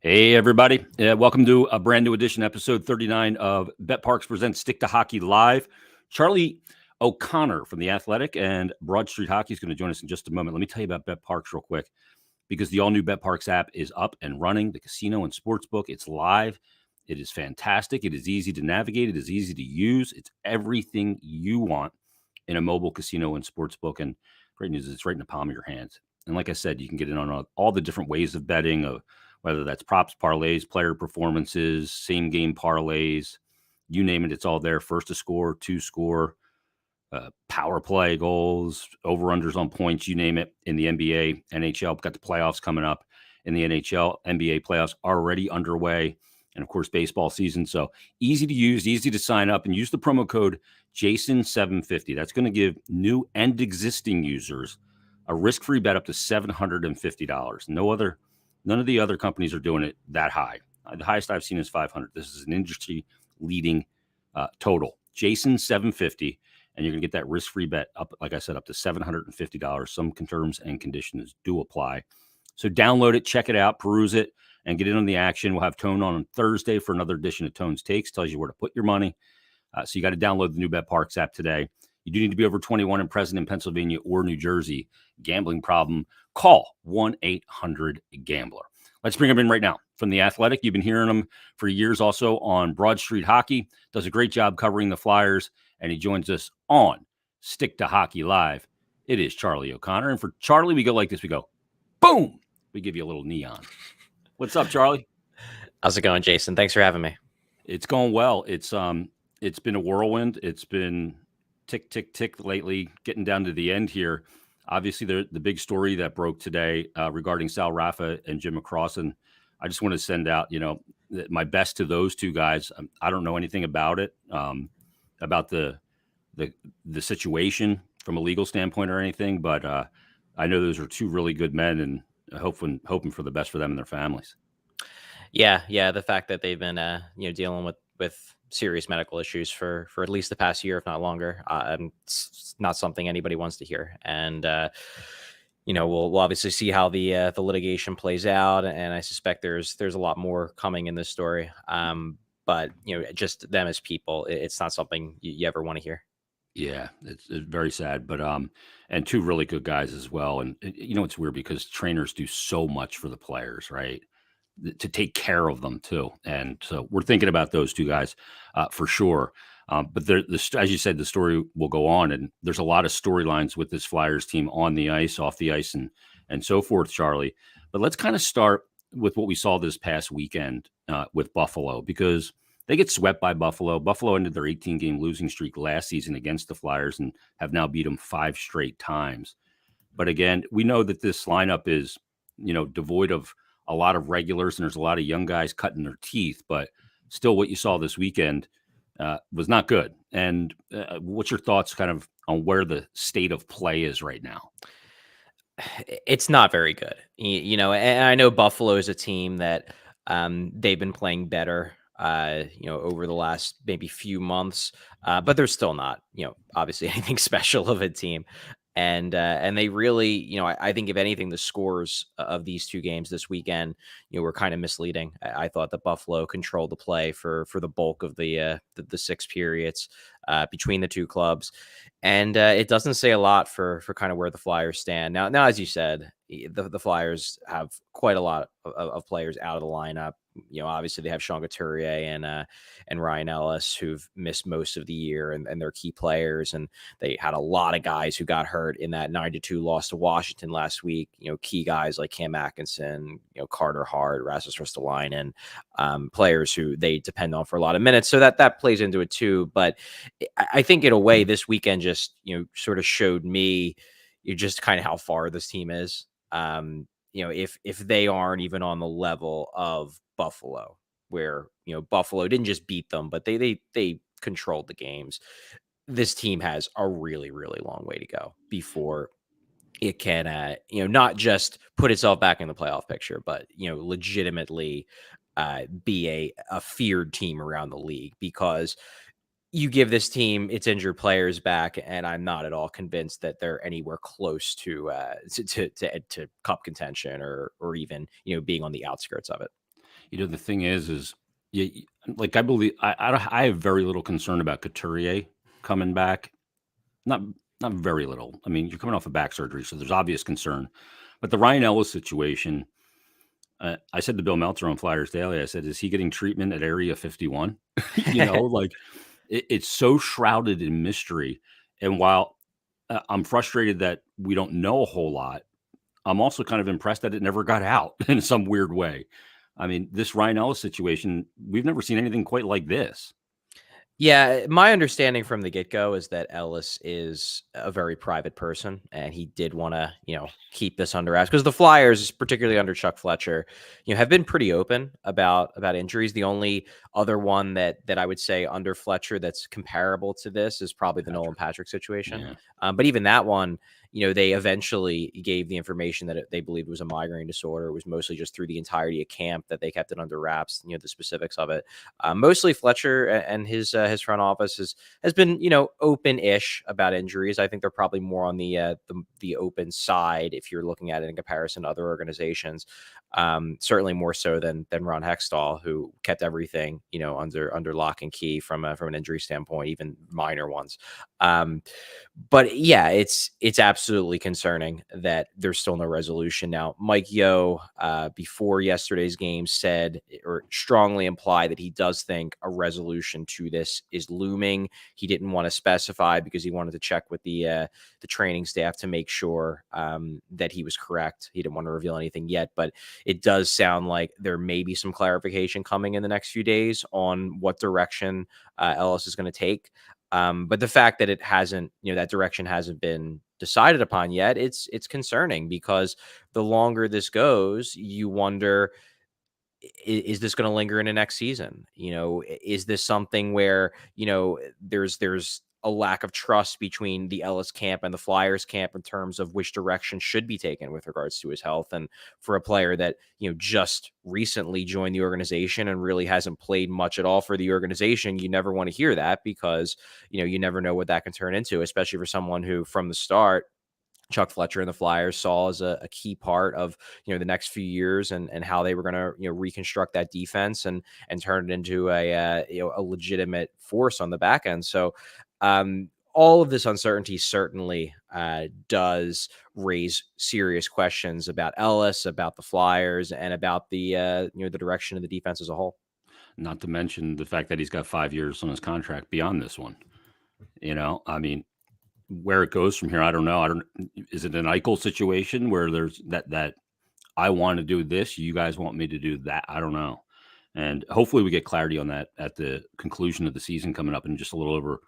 Hey, everybody. Welcome to a brand new edition, episode 39 of Bet Parks Presents Stick to Hockey Live. Charlie O'Connor from The Athletic and Broad Street Hockey is going to join us in just a moment. Let me tell you about Bet Parks real quick, because the all-new Bet Parks app is up and running. The casino and sportsbook, it's live. It is fantastic. It is easy to navigate. It is easy to use. It's everything you want in a mobile casino and sportsbook. And great news is it's right in the palm of your hands. And like I said, you can get in on all the different ways of betting, whether that's props, parlays, player performances, same game parlays, you name it, it's all there. First to score, to score, power play goals, over-unders on points, you name it, in the NBA, NHL. We've got the playoffs coming up in the NHL, NBA playoffs already underway, and of course, baseball season. So easy to use, easy to sign up, and use the promo code Jason750. That's going to give new and existing users a risk-free bet up to $750. None of the other companies are doing it that high. The highest I've seen is 500. This is an industry-leading total. Jason750, and you're going to get that risk-free bet up, like I said, up to $750. Some terms and conditions do apply. So download it, check it out, peruse it, and get in on the action. We'll have Tone on Thursday for another edition of Tone's Takes. Tells you where to put your money. So you got to download the new Bet Parks app today. You do need to be over 21 and present in Pennsylvania or New Jersey. Gambling problem? Call 1-800-GAMBLER. Let's bring him in right now. From The Athletic, you've been hearing him for years also on Broad Street Hockey. Does a great job covering the Flyers, and he joins us on Stick to Hockey Live. It is Charlie O'Connor. And for Charlie, we go like this. We go, boom! We give you a little neon. What's up, Charlie? How's it going, Jason? Thanks for having me. It's going well. It's been a whirlwind. It's been tick, tick, tick lately, getting down to the end here. Obviously, the big story that broke today regarding Sal Rafa and Jim McCrossan. I just want to send out, my best to those two guys. I don't know anything about it, about the situation from a legal standpoint or anything, but I know those are two really good men, and hoping for the best for them and their families. Yeah. The fact that they've been, dealing with serious medical issues for at least the past year, if not longer, it's not something anybody wants to hear. And we'll obviously see how the litigation plays out, and I suspect there's a lot more coming in this story. But just them as people, it's not something you ever want to hear. Yeah, it's very sad, but and two really good guys as well. And it's weird because trainers do so much for the players, right? To take care of them too. And so we're thinking about those two guys for sure. But as you said, the story will go on, and there's a lot of storylines with this Flyers team on the ice, off the ice, and so forth, Charlie. But let's kind of start with what we saw this past weekend with Buffalo, because they get swept by Buffalo. Buffalo ended their 18-game losing streak last season against the Flyers and have now beat them 5 straight times. But again, we know that this lineup is, devoid of a lot of regulars, and there's a lot of young guys cutting their teeth. But still, what you saw this weekend was not good. And what's your thoughts kind of on where the state of play is right now? It's not very good. And I know Buffalo is a team that they've been playing better over the last maybe few months, but they're still not, obviously anything special of a team. And they really, I think if anything, the scores of these two games this weekend, were kind of misleading. I thought that Buffalo controlled the play for the bulk of the 6 periods between the two clubs, and it doesn't say a lot for kind of where the Flyers stand now. Now, as you said, the Flyers have quite a lot of players out of the lineup. Obviously they have Sean Couturier and Ryan Ellis, who've missed most of the year, and they're key players. And they had a lot of guys who got hurt in that 9-2 loss to Washington last week. Key guys like Cam Atkinson, Carter Hart, Rasmus Ristolainen, players who they depend on for a lot of minutes. So that plays into it too. But I think in a way, this weekend just, sort of showed me just kind of how far this team is. If they aren't even on the level of Buffalo, where Buffalo didn't just beat them, but they controlled the games. This team has a really, really long way to go before it can not just put itself back in the playoff picture, but legitimately be a feared team around the league. Because you give this team its injured players back, and I'm not at all convinced that they're anywhere close to cup contention or even being on the outskirts of it. The thing is, like I believe I have very little concern about Couturier coming back. Not not very little. I mean, you're coming off a back surgery, so there's obvious concern. But the Ryan Ellis situation, I said to Bill Meltzer on Flyers Daily, I said, "Is he getting treatment at Area 51?" Like it's so shrouded in mystery. And while I'm frustrated that we don't know a whole lot, I'm also kind of impressed that it never got out in some weird way. I mean, this Ryan Ellis situation, we've never seen anything quite like this. Yeah, my understanding from the get-go is that Ellis is a very private person, and he did wanna, keep this under wraps because the Flyers, particularly under Chuck Fletcher, have been pretty open about injuries. The only other one that I would say under Fletcher that's comparable to this is probably the Nolan Patrick. Patrick situation. Yeah. But even that one, they eventually gave the information that they believed was a migraine disorder. It was mostly just through the entirety of camp that they kept it under wraps, the specifics of it. Mostly Fletcher and his front office has been open-ish about injuries. I think they're probably more on the open side if you're looking at it in comparison to other organizations. Certainly more so than Ron Hextall, who kept everything under lock and key from an injury standpoint, even minor ones. But yeah, it's absolutely concerning that there's still no resolution. Now, Mike Yeo, before yesterday's game, said or strongly implied that he does think a resolution to this is looming. He didn't want to specify because he wanted to check with the training staff to make sure that he was correct. He didn't want to reveal anything yet, but it does sound like there may be some clarification coming in the next few days on what direction Ellis is going to take. But the fact that it hasn't, that direction hasn't been decided upon yet, it's concerning because the longer this goes, you wonder, is this going to linger into next season? Is this something where, there's a lack of trust between the Ellis camp and the Flyers camp in terms of which direction should be taken with regards to his health? And for a player that, just recently joined the organization and really hasn't played much at all for the organization, you never want to hear that because, you never know what that can turn into, especially for someone who from the start Chuck Fletcher and the Flyers saw as a key part of the next few years and how they were going to reconstruct that defense and turn it into a legitimate force on the back end. So all of this uncertainty certainly does raise serious questions about Ellis, about the Flyers, and about the direction of the defense as a whole. Not to mention the fact that he's got 5 years on his contract beyond this one. I mean, where it goes from here, I don't know. I don't. Is it an Eichel situation where there's that I want to do this, you guys want me to do that? I don't know. And hopefully we get clarity on that at the conclusion of the season coming up in just a little over,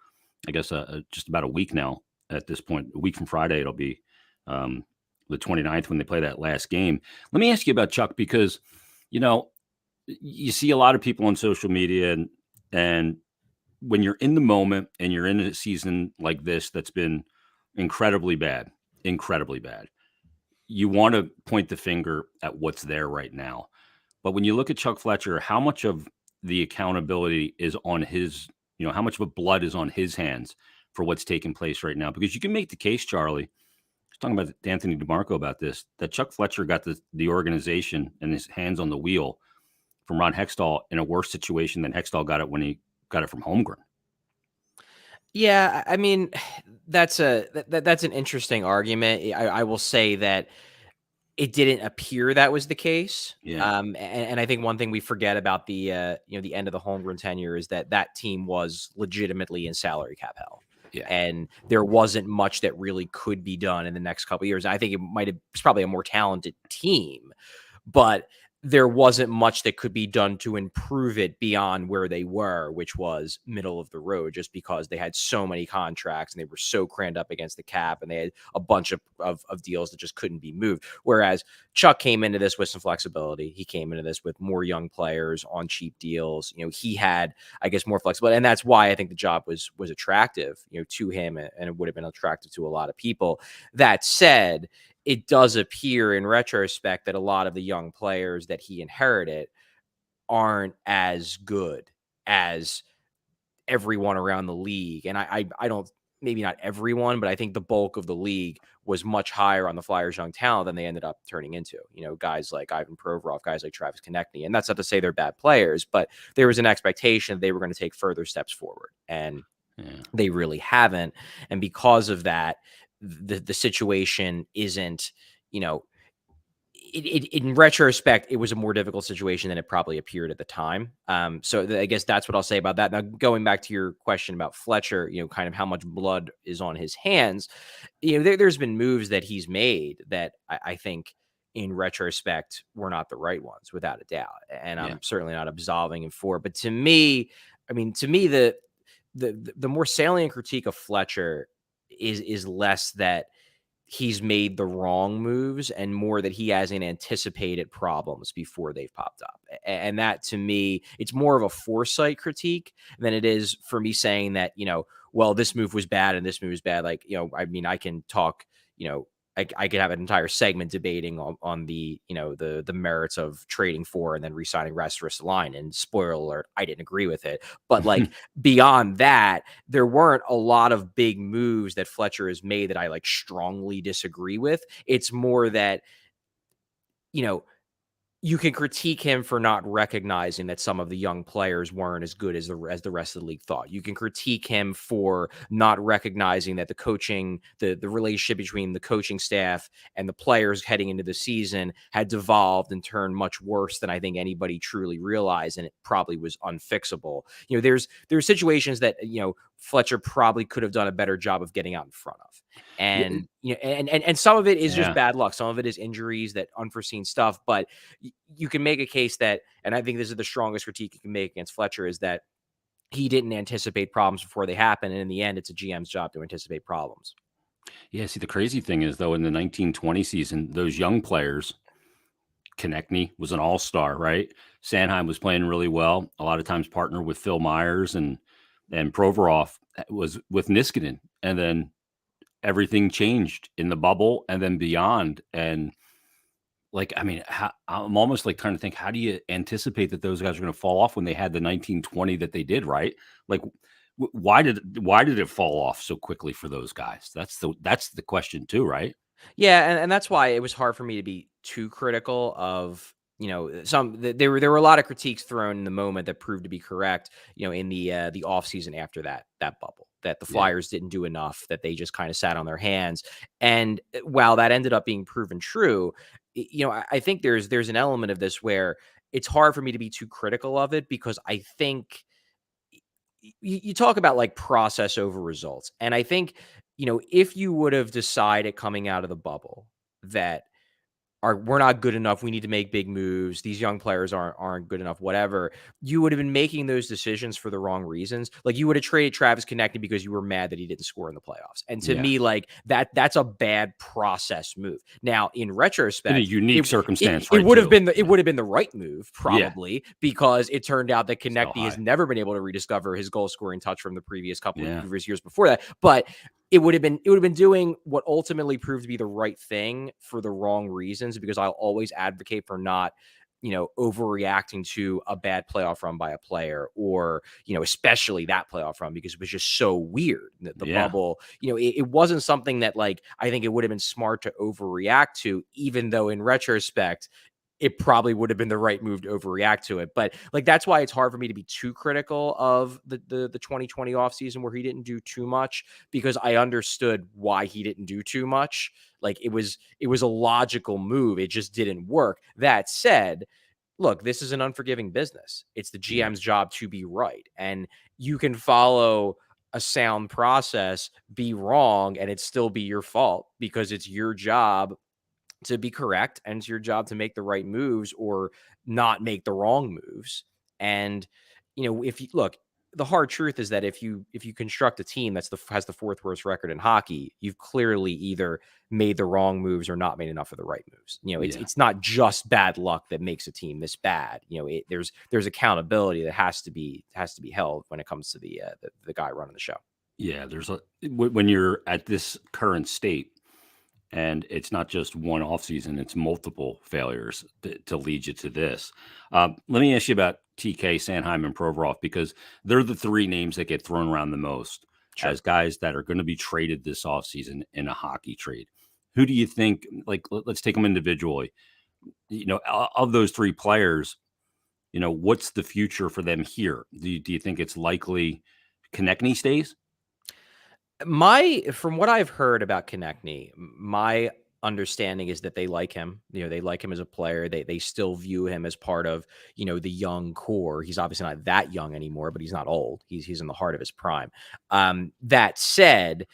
I guess, just about a week now. At this point, a week from Friday, it'll be the 29th when they play that last game. Let me ask you about Chuck because you know you see a lot of people on social media and when you're in the moment and you're in a season like this that's been incredibly bad, you want to point the finger at what's there right now. But when you look at Chuck Fletcher, how much of the accountability is on his, how much of a blood is on his hands for what's taking place right now? Because you can make the case, Charlie, I was talking about Anthony DeMarco about this, that Chuck Fletcher got the organization and his hands on the wheel from Ron Hextall in a worse situation than Hextall got it when he got it from Holmgren. Yeah, I mean, that's that's an interesting argument. I will say that it didn't appear that was the case. Yeah. And I think one thing we forget about the end of the Holmgren tenure is that team was legitimately in salary cap hell. Yeah. And there wasn't much that really could be done in the next couple of years. I think it's probably a more talented team, but there wasn't much that could be done to improve it beyond where they were, which was middle of the road, just because they had so many contracts and they were so crammed up against the cap and they had a bunch of deals that just couldn't be moved. Whereas Chuck came into this with some flexibility. He came into this with more young players on cheap deals. He had, I guess, more flexibility. And that's why I think the job was attractive, to him, and it would have been attractive to a lot of people. That said, it does appear in retrospect that a lot of the young players that he inherited aren't as good as everyone around the league. And I don't maybe not everyone, but I think the bulk of the league was much higher on the Flyers' young talent than they ended up turning into. Guys like Ivan Provorov, guys like Travis Konechny. And that's not to say they're bad players, but there was an expectation that they were going to take further steps forward. And they really haven't. And because of that, the situation isn't, in retrospect, it was a more difficult situation than it probably appeared at the time. So I guess that's what I'll say about that. Now, going back to your question about Fletcher, kind of how much blood is on his hands, there's been moves that he's made that I think in retrospect were not the right ones, without a doubt. And I'm certainly not absolving him for. But to me, the more salient critique of Fletcher is less that he's made the wrong moves and more that he hasn't anticipated problems before they've popped up. And that, to me, it's more of a foresight critique than it is for me saying that, well, this move was bad and this move was bad. Like, I can talk, I could have an entire segment debating on the, the merits of trading for and then re-signing Rasmus Line. And spoiler alert, I didn't agree with it. But like beyond that, there weren't a lot of big moves that Fletcher has made that I like strongly disagree with. It's more that, you can critique him for not recognizing that some of the young players weren't as good as the rest of the league thought. You can critique him for not recognizing that the coaching, the relationship between the coaching staff and the players heading into the season had devolved and turned much worse than I think anybody truly realized, and it probably was unfixable. There's situations that Fletcher probably could have done a better job of getting out in front of. And and some of it is just bad luck. Some of it is injuries, that unforeseen stuff. But you can make a case that, and I think this is the strongest critique you can make against Fletcher, is that he didn't anticipate problems before they happen. And in the end, it's a GM's job to anticipate problems. Yeah. See, the crazy thing is, though, in the 1920 season, those young players, Konechny was an all-star, right? Sanheim was playing really well. A lot of times partnered with Phil Myers, and Provorov was with Niskanen. And then everything changed in the bubble and then beyond. And I'm almost like trying to think, how do you anticipate that those guys are going to fall off when they had the 1920 that they did, right? Like, why did it fall off so quickly for those guys? That's the question too, right? Yeah, and that's why it was hard for me to be too critical of, there were a lot of critiques thrown in the moment that proved to be correct, in the off season after that bubble, that the Flyers didn't do enough, that they just kind of sat on their hands. And while that ended up being proven true, I think there's an element of this where it's hard for me to be too critical of it, because I think you talk about like process over results. And I think, if you would have decided coming out of the bubble that we're not good enough, we need to make big moves, these young players aren't good enough, whatever, you would have been making those decisions for the wrong reasons. Like, you would have traded Travis Konechny because you were mad that he didn't score in the playoffs. And to me, like that's a bad process move. Now, in retrospect, in a unique circumstance, it right, would have too. been the right move, probably, because it turned out that Konechny has never been able to rediscover his goal scoring touch from the previous couple of years before that. But it would have been doing what ultimately proved to be the right thing for the wrong reasons, because I'll always advocate for not, overreacting to a bad playoff run by a player, or, especially that playoff run, because it was just so weird. The bubble, it wasn't something that, like, I think it would have been smart to overreact to, even though in retrospect, it probably would have been the right move to overreact to it. But like, that's why it's hard for me to be too critical of the 2020 offseason, where he didn't do too much, because I understood why he didn't do too much. Like, it was a logical move. It just didn't work. That said, look, this is an unforgiving business. It's the GM's job to be right. And you can follow a sound process, be wrong, and it still be your fault, because it's your job to be correct, and it's your job to make the right moves or not make the wrong moves. And if you look, the hard truth is that if you construct a team has the fourth worst record in hockey, you've clearly either made the wrong moves or not made enough of the right moves. It's not just bad luck that makes a team this bad. There's accountability that has to be held when it comes to the guy running the show. Yeah, when you're at this current state, and it's not just one offseason, it's multiple failures to lead you to this. Let me ask you about TK, Sanheim, and Provorov, because they're the three names that get thrown around the most. Sure. as guys that are going to be traded this offseason in a hockey trade. Who do you think, like, let's take them individually, of those three players, what's the future for them here? Do you think it's likely Konechny stays? From what I've heard about Konechny, my understanding is that they like him. They like him as a player. They still view him as part of, the young core. He's obviously not that young anymore, but he's not old. He's in the heart of his prime. That said,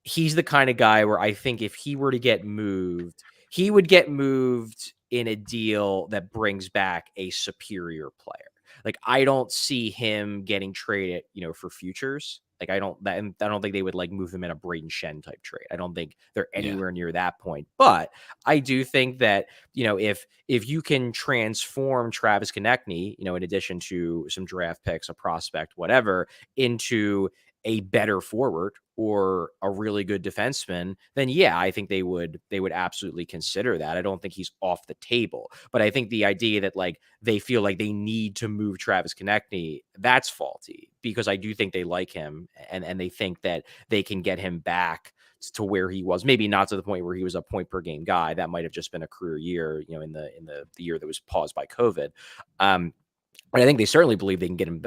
he's the kind of guy where I think if he were to get moved, he would get moved in a deal that brings back a superior player. Like, I don't see him getting traded, for futures. Like, and I don't think they would like move him in a Braden Shen type trade. I don't think they're Yeah. anywhere near that point. But I do think that, if you can transform Travis Konechny, in addition to some draft picks, a prospect, whatever, into a better forward or a really good defenseman, then yeah, I think they would absolutely consider that. I don't think he's off the table, but I think the idea that like they feel like they need to move Travis Konechny, that's faulty, because I do think they like him, and they think that they can get him back to where he was, maybe not to the point where he was a point per game guy. That might have just been a career year, in the year that was paused by COVID. But I think they certainly believe they can get him,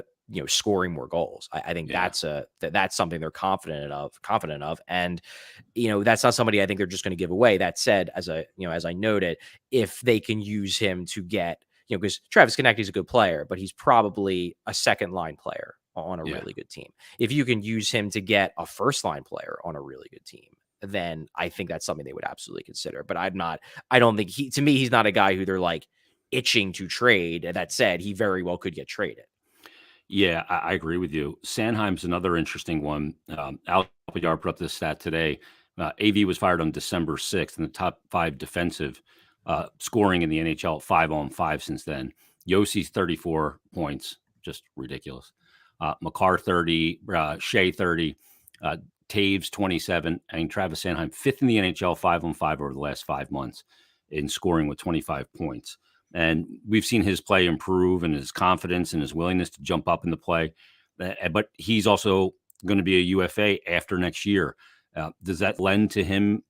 scoring more goals. I think Yeah. that's something they're confident of. And, that's not somebody I think they're just going to give away. That said, as I noted, if they can use him to get, because Travis Konechny is a good player, but he's probably a second line player on a Yeah. really good team. If you can use him to get a first line player on a really good team, then I think that's something they would absolutely consider. But I don't think to me, he's not a guy who they're like itching to trade. That said, he very well could get traded. Yeah, I agree with you. Sanheim's another interesting one. Al Yar put up this stat today. AV was fired on December 6th, in the top five defensive scoring in the NHL, 5-on-5 since then. Yossi's 34 points, just ridiculous. Makar 30, Shea 30, uh, Taves 27, and Travis Sanheim fifth in the NHL, 5-on-5 over the last 5 months in scoring with 25 points. And we've seen his play improve and his confidence and his willingness to jump up in the play. But he's also going to be a UFA after next year. Does that lend to him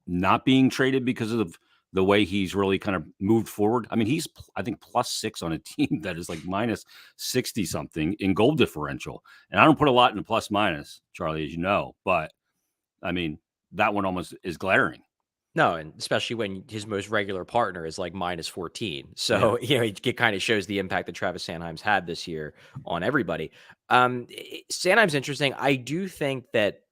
not being traded because of the way he's really kind of moved forward? I mean, he's, I think, +6 on a team that is like -60 something in goal differential. And I don't put a lot in the plus minus, Charlie, as you know. But I mean, that one almost is glaring. No, and especially when his most regular partner is like -14. Yeah. So, it kind of shows the impact that Travis Sanheim's had this year on everybody. Sanheim's interesting. I do think that,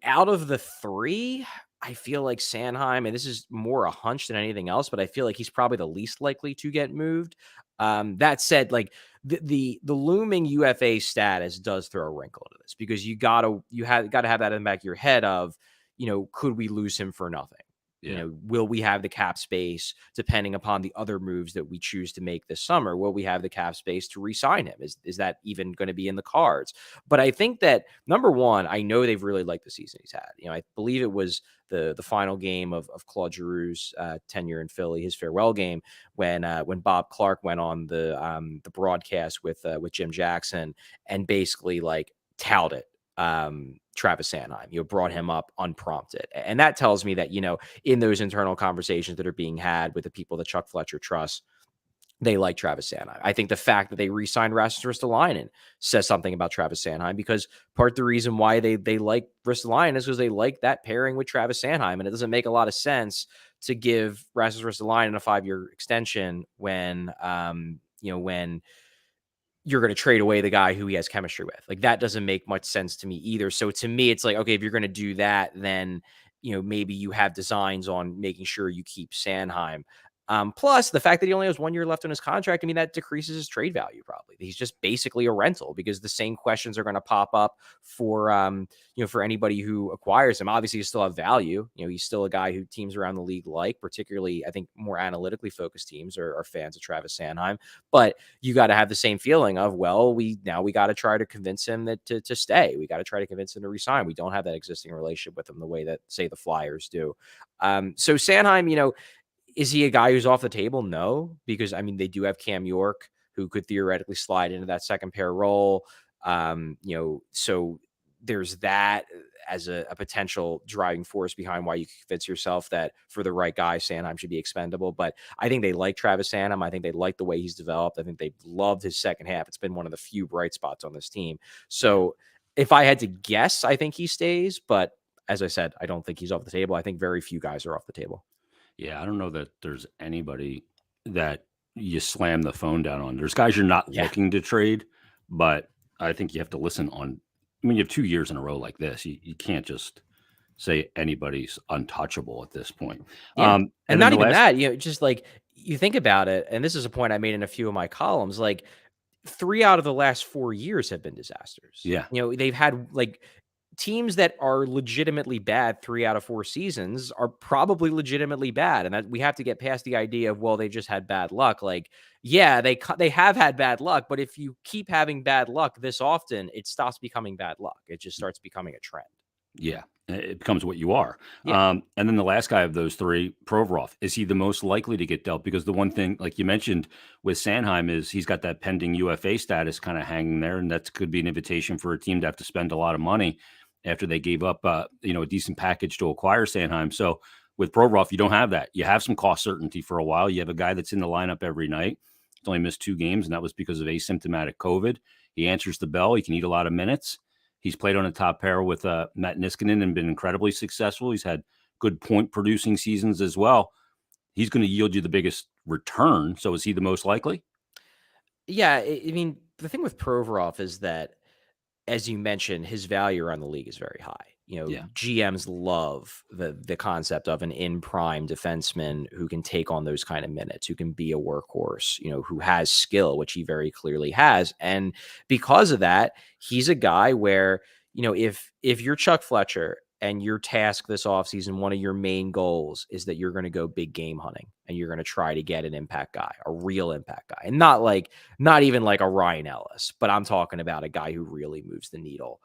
out of the three, I feel like Sanheim, and this is more a hunch than anything else, but I feel like he's probably the least likely to get moved. That said, like the looming UFA status does throw a wrinkle into this, because you gotta have that in the back of your head of, could we lose him for nothing? Yeah. Will we have the cap space, depending upon the other moves that we choose to make this summer? Will we have the cap space to re-sign him? Is that even going to be in the cards? But I think that, number one, I know they've really liked the season he's had. I believe it was the final game of Claude Giroux's tenure in Philly, his farewell game, when Bob Clark went on the broadcast with Jim Jackson and basically like touted Travis Sanheim, brought him up unprompted. And that tells me that, in those internal conversations that are being had with the people that Chuck Fletcher trusts, they like Travis Sanheim. I think the fact that they re-signed Rasmus Ristolainen says something about Travis Sanheim, because part of the reason why they like Ristolainen is because they like that pairing with Travis Sanheim. And it doesn't make a lot of sense to give Rasmus Ristolainen a 5-year extension when you're going to trade away the guy who he has chemistry with. Like, that doesn't make much sense to me either. So to me, it's like, okay, if you're going to do that, then, maybe you have designs on making sure you keep Sanheim. Plus the fact that he only has 1 year left on his contract, I mean, that decreases his trade value. Probably he's just basically a rental, because the same questions are going to pop up for anybody who acquires him. Obviously, he still have value. He's still a guy who teams around the league like, particularly I think more analytically focused teams are fans of Travis Sanheim. But you got to have the same feeling of, well, we got to try to convince him that to stay. We got to try to convince him to resign. We don't have that existing relationship with him the way that, say, the Flyers do. So Sanheim, is he a guy who's off the table? No, because I mean, they do have Cam York, who could theoretically slide into that second pair role. So there's that as a potential driving force behind why you convince yourself that for the right guy, Sanheim should be expendable. But I think they like Travis Sanheim. I think they like the way he's developed. I think they loved his second half. It's been one of the few bright spots on this team. So if I had to guess, I think he stays. But as I said, I don't think he's off the table. I think very few guys are off the table. Yeah, I don't know that there's anybody that you slam the phone down on. There's guys you're not Yeah. looking to trade, but I think you have to listen on. I mean, you have 2 years in a row like this. You can't just say anybody's untouchable at this point. Yeah. And And then not the even last, that, just like you think about it, and this is a point I made in a few of my columns, like 3 out of the last 4 years have been disasters. yeah, They've had like teams that are legitimately bad 3 out of 4 seasons are probably legitimately bad. And that we have to get past the idea of, well, they just had bad luck. Like, yeah, they have had bad luck, but if you keep having bad luck this often, it stops becoming bad luck. It just starts becoming a trend. yeah, it becomes what you are. Yeah. And then the last guy of those three, Provorov, is he the most likely to get dealt? Because the one thing, like you mentioned with Sanheim, is he's got that pending UFA status kind of hanging there, and that could be an invitation for a team to have to spend a lot of money after they gave up, a decent package to acquire Sanheim. So with Provorov, you don't have that. You have some cost certainty for a while. You have a guy that's in the lineup every night. He's only missed 2 games, and that was because of asymptomatic COVID. He answers the bell. He can eat a lot of minutes. He's played on a top pair with Matt Niskanen and been incredibly successful. He's had good point-producing seasons as well. He's going to yield you the biggest return. So is he the most likely? Yeah. I mean, the thing with Provorov is that, as you mentioned, his value around the league is very high. Yeah. GMs love the concept of an in prime defenseman who can take on those kind of minutes, who can be a workhorse, who has skill, which he very clearly has. And because of that, he's a guy where, if you're Chuck Fletcher and your task this offseason, one of your main goals is that you're going to go big game hunting and you're going to try to get an impact guy, a real impact guy, and not even like a Ryan Ellis, but I'm talking about a guy who really moves the needle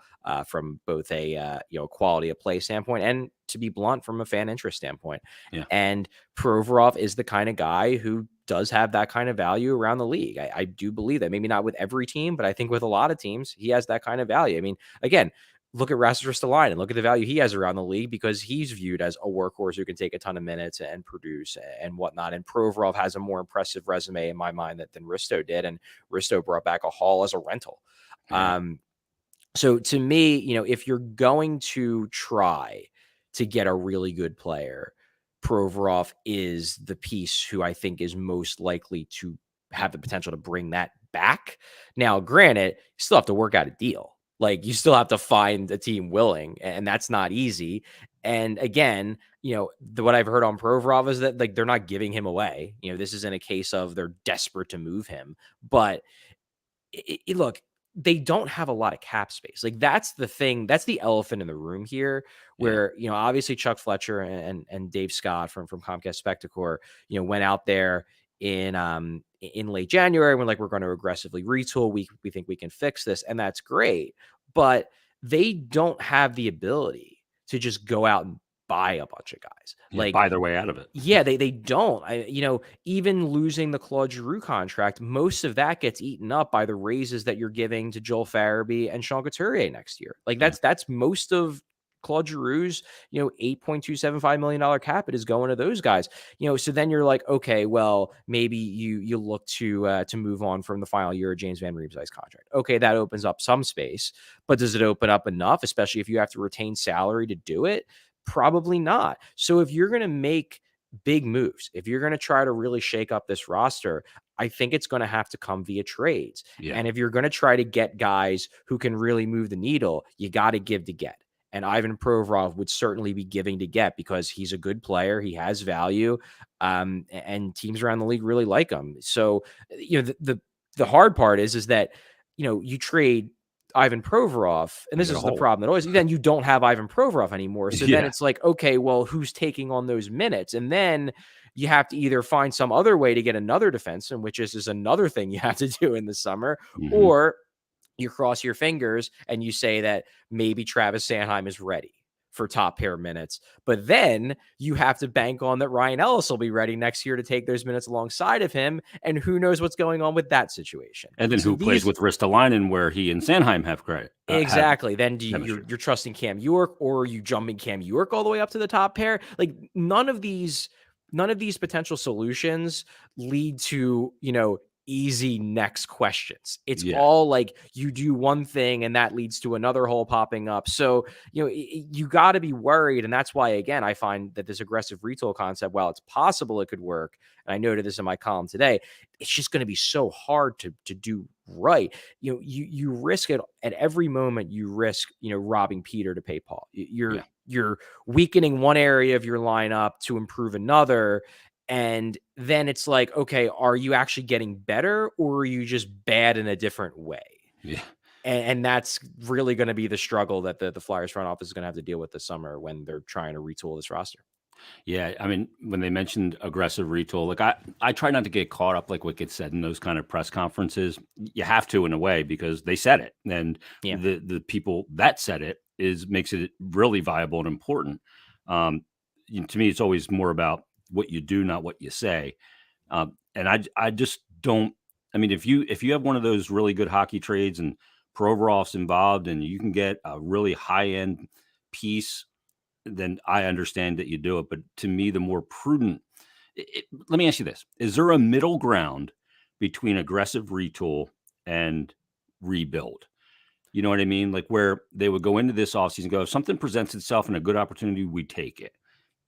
from both a quality of play standpoint and, to be blunt, from a fan interest standpoint. Yeah. And Provorov is the kind of guy who does have that kind of value around the league. I do believe that. Maybe not with every team, but I think with a lot of teams, he has that kind of value. I mean, again, look at Rasmus Ristolainen and look at the value he has around the league, because he's viewed as a workhorse who can take a ton of minutes and produce and whatnot. And Provorov has a more impressive resume in my mind than Risto did. And Risto brought back a haul as a rental. Yeah. So to me, if you're going to try to get a really good player, Provorov is the piece who I think is most likely to have the potential to bring that back. Now, granted, you still have to work out a deal. Like, you still have to find a team willing, and that's not easy. And again, what I've heard on Provorov is that, like, they're not giving him away. This isn't a case of they're desperate to move him, but look, they don't have a lot of cap space. Like, that's the thing. That's the elephant in the room here, where, obviously Chuck Fletcher and Dave Scott from Comcast Spectacor, went out there in late January when, like, we're going to aggressively retool. We think we can fix this, and that's great. But they don't have the ability to just go out and buy a bunch of guys. Like, buy their way out of it. Yeah, they don't. Even losing the Claude Giroux contract, most of that gets eaten up by the raises that you're giving to Joel Farabee and Sean Couturier next year. Like, that's most of Claude Giroux's, $8.275 million cap it is going to those guys. So then you're like, okay, well, maybe you look to move on from the final year of James Van Riemsdyk's contract. Okay, that opens up some space, but does it open up enough, especially if you have to retain salary to do it? Probably not. So if you're going to make big moves, if you're going to try to really shake up this roster, I think it's going to have to come via trades. Yeah. And if you're going to try to get guys who can really move the needle, you got to give to get. And Ivan Provorov would certainly be giving to get, because he's a good player. He has value. And teams around the league really like him. So, the hard part is that, you trade Ivan Provorov, and this is the problem that always, then you don't have Ivan Provorov anymore. So then it's like, okay, well, who's taking on those minutes? And then you have to either find some other way to get another defenseman, which is another thing you have to do in the summer, or you cross your fingers and you say that maybe Travis Sanheim is ready for top pair minutes. But then you have to bank on that Ryan Ellis will be ready next year to take those minutes alongside of him. And who knows what's going on with that situation. And then So who plays these with Ristolainen, where he and Sanheim have credit have exactly. Then chemistry. you're trusting Cam York, or are you jumping Cam York all the way up to the top pair? Like none of these potential solutions lead to, easy next questions. It's Yeah. all like you do one thing and that leads to another hole popping up. So, you got to be worried. And that's why, again, I find that this aggressive retool concept, while it's possible it could work, and I noted this in my column today, it's just going to be so hard to do right. You risk it at every moment. You risk, robbing Peter to pay Paul. Yeah. You're weakening one area of your lineup to improve another. And then it's like, okay, are you actually getting better, or are you just bad in a different way? Yeah. And that's really going to be the struggle that the Flyers front office is going to have to deal with this summer when they're trying to retool this roster. Yeah, I mean, when they mentioned aggressive retool, like I try not to get caught up like what gets said in those kind of press conferences. You have to, in a way, because they said it, and Yeah. the people that said it makes it really viable and important. To me, it's always more about what you do, not what you say. And I just don't. I mean, if you have one of those really good hockey trades and Provorov's involved, and you can get a really high end piece, then I understand that you do it. But to me, the more prudent, let me ask you this. Is there a middle ground between aggressive retool and rebuild? You know what I mean? Like where they would go into this offseason and go, if something presents itself and a good opportunity, we take it.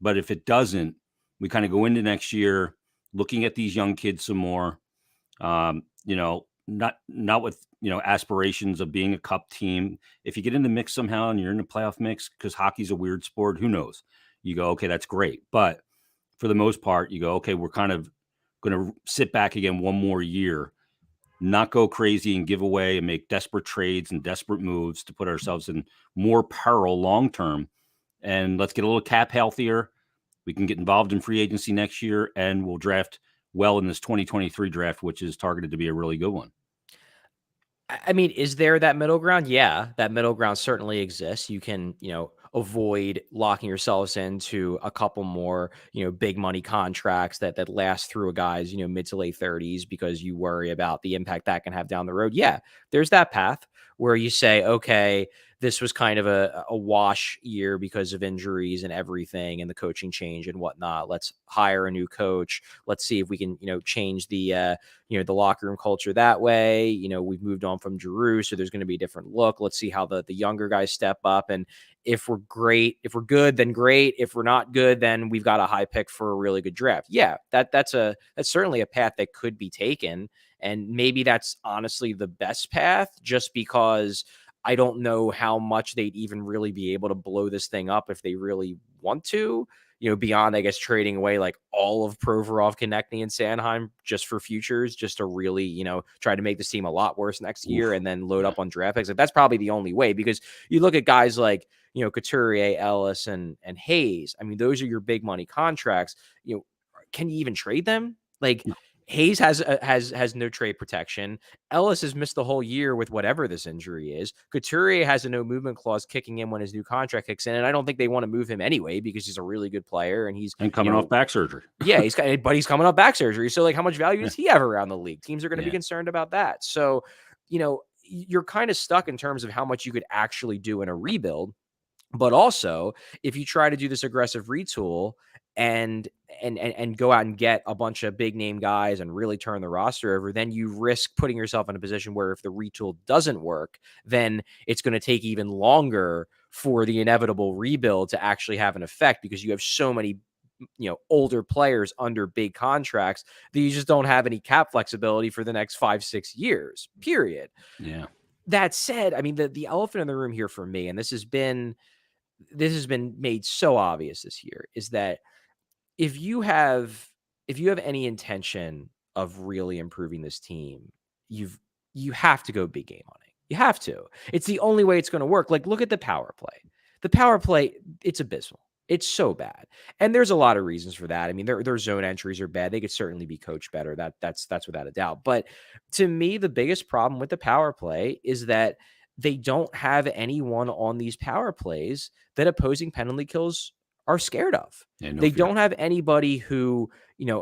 But if it doesn't, we kind of go into next year looking at these young kids some more, not with, aspirations of being a cup team. If you get in the mix somehow and you're in the playoff mix, because hockey's a weird sport, who knows? You go, okay, that's great. But for the most part, you go, okay, we're kind of going to sit back again one more year, not go crazy and give away and make desperate trades and desperate moves to put ourselves in more peril long term. And let's get a little cap healthier. We can get involved in free agency next year, and we'll draft well in this 2023 draft, which is targeted to be a really good one. I mean, is there that middle ground? Yeah, that middle ground certainly exists. You can, avoid locking yourselves into a couple more, big money contracts that last through a guy's, mid to late 30s because you worry about the impact that can have down the road. Yeah, there's that path where you say, okay, this was kind of a wash year because of injuries and everything and the coaching change and whatnot. Let's hire a new coach. Let's see if we can, change the locker room culture that way. We've moved on from Giroux, so there's going to be a different look. Let's see how the younger guys step up. And if we're good, then great. If we're not good, then we've got a high pick for a really good draft. Yeah, that's certainly a path that could be taken. And maybe that's honestly the best path, just because I don't know how much they'd even really be able to blow this thing up if they really want to, beyond, I guess, trading away like all of Provorov, Konechny, and Sanheim just for futures, just to really, try to make this team a lot worse next year and then load up on draft picks. Like, that's probably the only way, because you look at guys like, Couturier, Ellis, and Hayes. I mean, those are your big money contracts. Can you even trade them? Like, No. Hayes has no trade protection. Ellis has missed the whole year with whatever this injury is. Couturier has a no movement clause kicking in when his new contract kicks in, and I don't think they want to move him anyway because he's a really good player and he's coming off back surgery. Yeah, he's coming off back surgery. So like, how much value does he have around the league? Teams are going to be concerned about that. So, you're kind of stuck in terms of how much you could actually do in a rebuild. But also, if you try to do this aggressive retool and go out and get a bunch of big name guys and really turn the roster over, then you risk putting yourself in a position where if the retool doesn't work, then it's going to take even longer for the inevitable rebuild to actually have an effect, because you have so many older players under big contracts that you just don't have any cap flexibility for the next 5-6 years, period. Yeah. That said, I mean, the elephant in the room here for me, and this has been made so obvious this year, is that if you have any intention of really improving this team, you have to go big game on it. You have to. It's the only way it's going to work. Like, look at the power play. The power play, it's abysmal. It's so bad. And there's a lot of reasons for that. I mean, their zone entries are bad. They could certainly be coached better. That's without a doubt. But to me, the biggest problem with the power play is that they don't have anyone on these power plays that opposing penalty kills are scared of. Yeah, no They fear. don't have anybody who,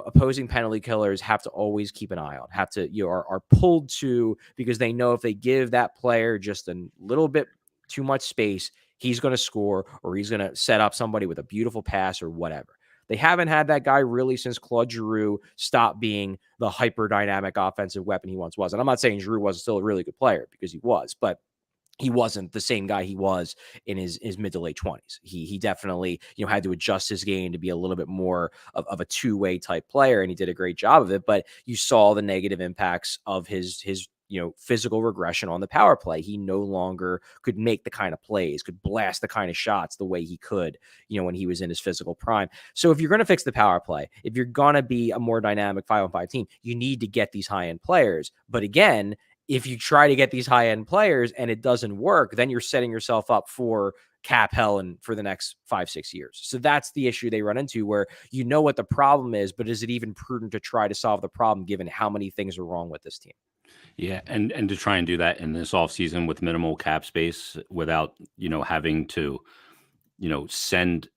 opposing penalty killers have to always keep an eye on, have to, are pulled to, because they know if they give that player just a little bit too much space, he's going to score, or he's going to set up somebody with a beautiful pass or whatever. They haven't had that guy really since Claude Giroux stopped being the hyper dynamic offensive weapon he once was. And I'm not saying Giroux wasn't still a really good player, because he was, but he wasn't the same guy he was in his mid to late 20s. He definitely, had to adjust his game to be a little bit more of a two-way type player, and he did a great job of it. But you saw the negative impacts of his physical regression on the power play. He no longer could make the kind of plays, could blast the kind of shots the way he could, when he was in his physical prime. So if you're going to fix the power play, if you're going to be a more dynamic 5-on-5 team, you need to get these high-end players. But again, if you try to get these high-end players and it doesn't work, then you're setting yourself up for cap hell and for the next 5-6 years. So that's the issue they run into, where you know what the problem is, but is it even prudent to try to solve the problem given how many things are wrong with this team? Yeah, and to try and do that in this offseason with minimal cap space without, having to, send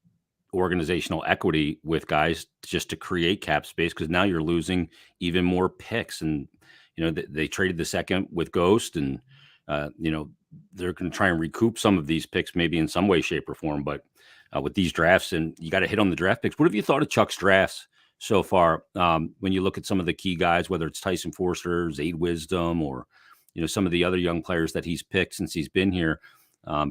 organizational equity with guys just to create cap space, because now you're losing even more picks. And they traded the second with Ghost, and they're going to try and recoup some of these picks maybe in some way, shape, or form. But with these drafts, and you got to hit on the draft picks. What have you thought of Chuck's drafts so far? When you look at some of the key guys, whether it's Tyson Forster, Zayd Wisdom, or some of the other young players that he's picked since he's been here.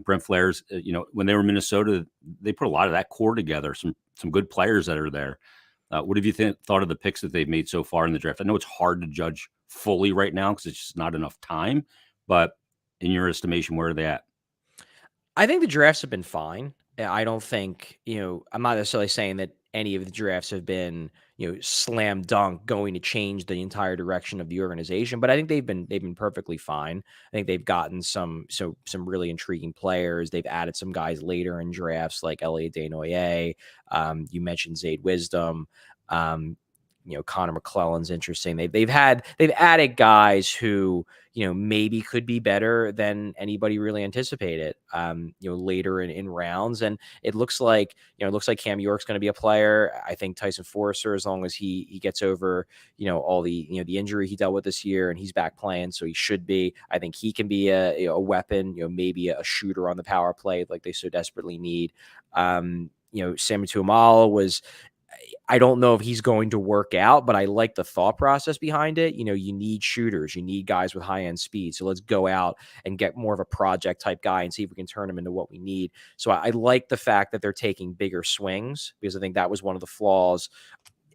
Brent Flair's, when they were in Minnesota, they put a lot of that core together. Some good players that are there. What have you thought of the picks that they've made so far in the draft? I know it's hard to judge fully right now because it's just not enough time. But in your estimation, where are they at? I think the drafts have been fine. I don't think, I'm not necessarily saying that any of the drafts have been, slam dunk going to change the entire direction of the organization, but I think they've been perfectly fine. I think they've gotten some really intriguing players. They've added some guys later in drafts like Elliot Desnoyers. You mentioned Zayd Wisdom. Connor McClellan's interesting. They've added guys who, maybe could be better than anybody really anticipated, later in rounds. And it looks like Cam York's going to be a player. I think Tyson Forrester, as long as he gets over, all the injury he dealt with this year, and he's back playing, so he should be. I think he can be a weapon, maybe a shooter on the power play like they so desperately need. Sam Tuamala was, I don't know if he's going to work out, but I like the thought process behind it. You need shooters, you need guys with high end speed. So let's go out and get more of a project type guy and see if we can turn him into what we need. So I like the fact that they're taking bigger swings, because I think that was one of the flaws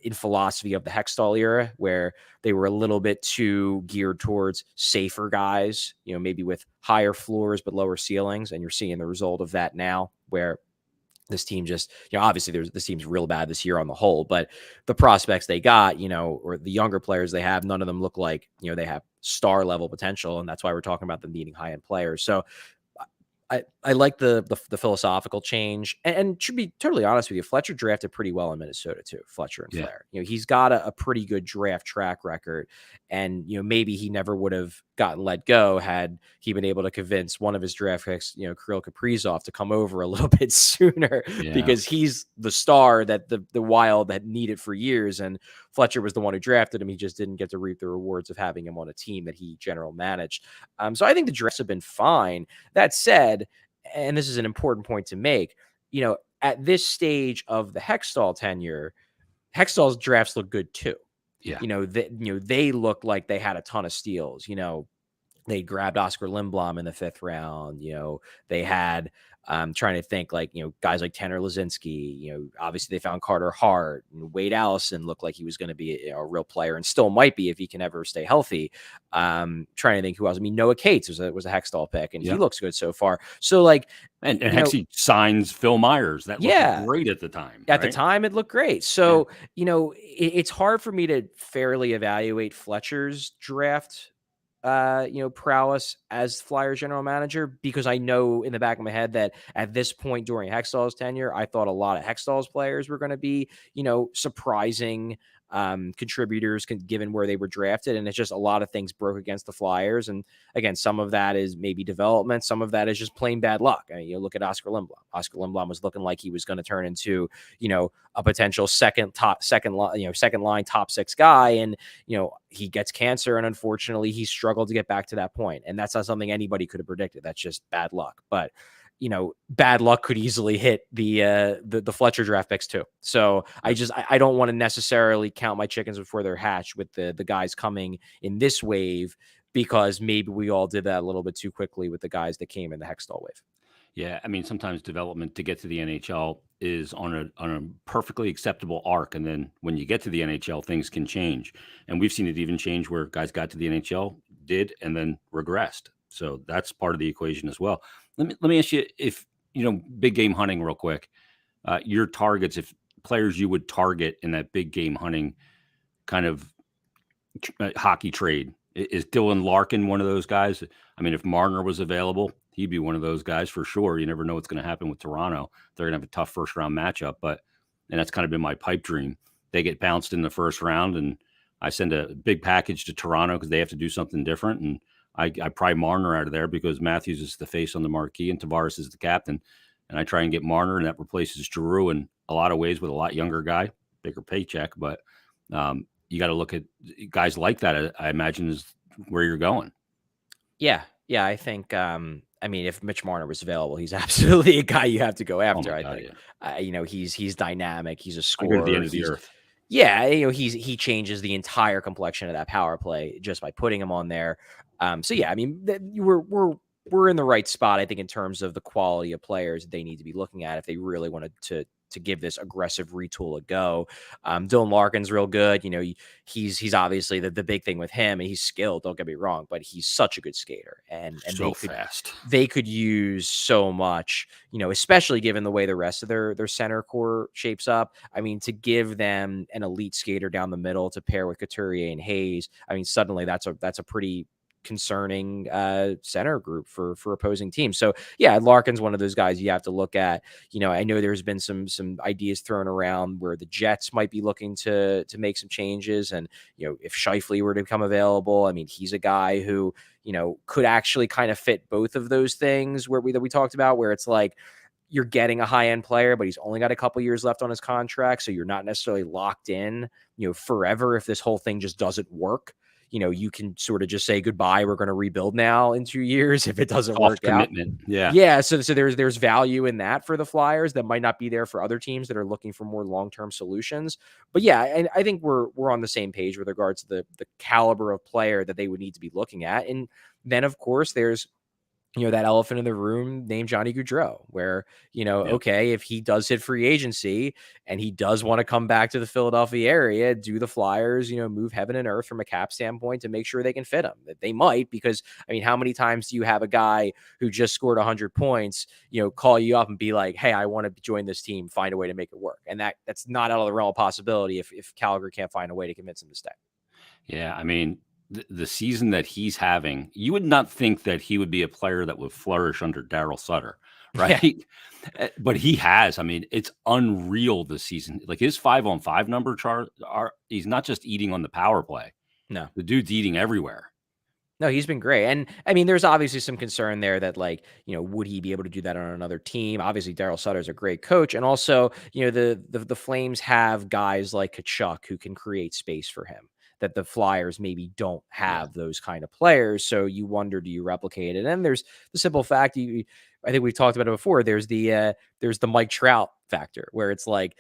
in philosophy of the Hextall era, where they were a little bit too geared towards safer guys, maybe with higher floors but lower ceilings. And you're seeing the result of that now, where this team just, obviously this team's real bad this year on the whole, but the prospects they got, or the younger players they have, none of them look like, they have star level potential. And that's why we're talking about them needing high end players. So I like the philosophical change, and to be totally honest with you, Fletcher drafted pretty well in Minnesota too. Fletcher and Flair, he's got a pretty good draft track record, and maybe he never would have gotten let go had he been able to convince one of his draft picks, Kirill Kaprizov, to come over a little bit sooner, because he's the star that the Wild had needed for years, and Fletcher was the one who drafted him. He just didn't get to reap the rewards of having him on a team that he general managed. So I think the drafts have been fine. That said, and this is an important point to make, at this stage of the Hextall tenure, Hextall's drafts look good too. Yeah. They look like they had a ton of steals. They grabbed Oscar Lindblom in the 5th round. They had, trying to think, like, guys like Tanner Lazinski. Obviously they found Carter Hart, and Wade Allison looked like he was going to be a real player, and still might be if he can ever stay healthy. Trying to think who else. I mean, Noah Cates was a Hextall pick, and he looks good so far. So like, and Hexie signs Phil Myers. That looked great at the time. At the time, it looked great. So, it's hard for me to fairly evaluate Fletcher's draft prowess as Flyers general manager, because I know in the back of my head that at this point during Hextall's tenure, I thought a lot of Hextall's players were going to be, surprising contributors given where they were drafted. And it's just a lot of things broke against the Flyers. And again, some of that is maybe development. Some of that is just plain bad luck. I mean, you look at Oscar Lindblom. Oscar Lindblom was looking like he was going to turn into, a potential second line top six guy. And, he gets cancer, and unfortunately he struggled to get back to that point. And that's not something anybody could have predicted. That's just bad luck. But bad luck could easily hit the Fletcher draft picks too. So I don't want to necessarily count my chickens before they're hatched with the guys coming in this wave, because maybe we all did that a little bit too quickly with the guys that came in the Hextall wave. Yeah, I mean, sometimes development to get to the NHL is on a perfectly acceptable arc, and then when you get to the NHL, things can change. And we've seen it even change where guys got to the NHL, did, and then regressed. So that's part of the equation as well. Let me ask you, if big game hunting real quick, your targets, if players you would target in that big game hunting kind of hockey trade. Is Dylan Larkin one of those guys? I mean, if Marner was available, he'd be one of those guys for sure. You never know what's going to happen with Toronto. They're going to have a tough first round matchup, and that's kind of been my pipe dream. They get bounced in the first round, and I send a big package to Toronto because they have to do something different. And I pry Marner out of there because Matthews is the face on the marquee and Tavares is the captain. And I try and get Marner, and that replaces Giroux in a lot of ways with a lot younger guy, bigger paycheck. But you got to look at guys like that, I imagine, is where you're going. Yeah. I think, if Mitch Marner was available, he's absolutely a guy you have to go after. Oh my God, I think, he's dynamic. He's a scorer. I go to the end of the earth. Yeah. He changes the entire complexion of that power play just by putting him on there. We're in the right spot, I think, in terms of the quality of players they need to be looking at if they really wanted to give this aggressive retool a go. Dylan Larkin's real good. He's obviously the big thing with him, and he's skilled. Don't get me wrong, but he's such a good skater, and so fast. They could use so much, especially given the way the rest of their center core shapes up. I mean, to give them an elite skater down the middle to pair with Couturier and Hayes, I mean, suddenly that's a pretty concerning center group for opposing teams. So yeah, Larkin's one of those guys you have to look at. I know there's been some ideas thrown around where the Jets might be looking to make some changes, and if Scheifele were to become available, I mean, he's a guy who could actually kind of fit both of those things that we talked about, where it's like you're getting a high-end player, but he's only got a couple years left on his contract, so you're not necessarily locked in forever if this whole thing just doesn't work. You can sort of just say goodbye. We're going to rebuild now in 2 years if it doesn't work commitment. out. Yeah. So there's value in that for the Flyers that might not be there for other teams that are looking for more long-term solutions. But yeah, and I think we're on the same page with regards to the caliber of player that they would need to be looking at. And then of course there's that elephant in the room named Johnny Gaudreau, where, okay, if he does hit free agency and he does want to come back to the Philadelphia area, do the Flyers, move heaven and earth from a cap standpoint to make sure they can fit him? They might, because, I mean, how many times do you have a guy who just scored 100 points, call you up and be like, hey, I want to join this team, find a way to make it work? And that's not out of the realm of possibility if Calgary can't find a way to convince him to stay. Yeah, I mean, the season that he's having, you would not think that he would be a player that would flourish under Daryl Sutter, right? Yeah. But he has. I mean, it's unreal this season. Like his 5-on-5 number chart, he's not just eating on the power play. No, the dude's eating everywhere. No, he's been great. And I mean, there's obviously some concern there that, like, would he be able to do that on another team? Obviously, Daryl Sutter's a great coach. And also, the Flames have guys like Kachuk who can create space for him, that the Flyers maybe don't have those kind of players. So you wonder, do you replicate it? And there's the simple fact, I think we've talked about it before. There's the Mike Trout factor, where it's like,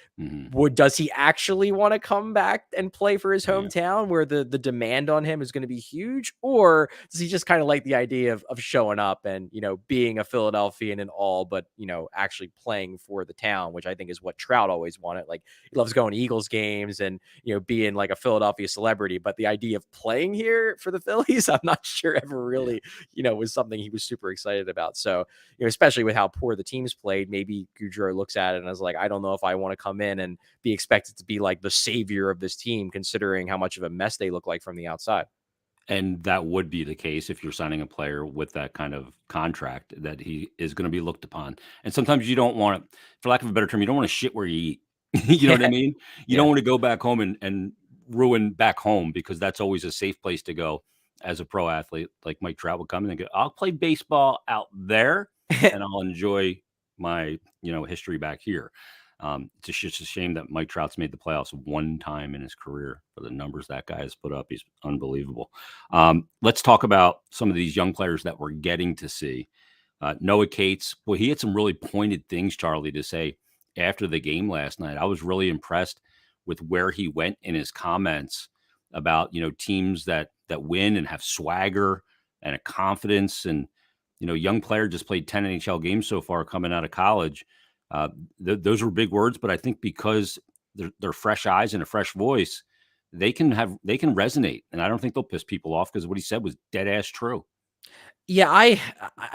does he actually want to come back and play for his hometown where the demand on him is going to be huge? Or does he just kind of like the idea of showing up and, being a Philadelphian and all, but, actually playing for the town, which I think is what Trout always wanted. Like, he loves going to Eagles games and, being like a Philadelphia celebrity, but the idea of playing here for the Phillies, I'm not sure ever really, was something he was super excited about. So, especially with how poor the teams played, maybe Gaudreau looks at it and is like, I don't know if I want to come in and be expected to be like the savior of this team, considering how much of a mess they look like from the outside. And that would be the case if you're signing a player with that kind of contract, that he is going to be looked upon. And sometimes you don't want to, for lack of a better term, you don't want to shit where you eat. You know what I mean? You don't want to go back home and ruin back home, because that's always a safe place to go as a pro athlete. Like Mike Trout would come in and go, I'll play baseball out there and I'll enjoy my, history bait's here. Just a shame that Mike Trout's made the playoffs one time in his career. For the numbers that guy has put up, he's unbelievable. Let's talk about some of these young players that we're getting to see. Noah Cates, well, he had some really pointed things, Charlie, to say after the game last night. I was really impressed with where he went in his comments about, teams that win and have swagger and a confidence. And, young player just played 10 NHL games so far coming out of college. Those were big words, but I think because they're fresh eyes and a fresh voice, they can resonate. And I don't think they'll piss people off, because what he said was dead ass true. Yeah, I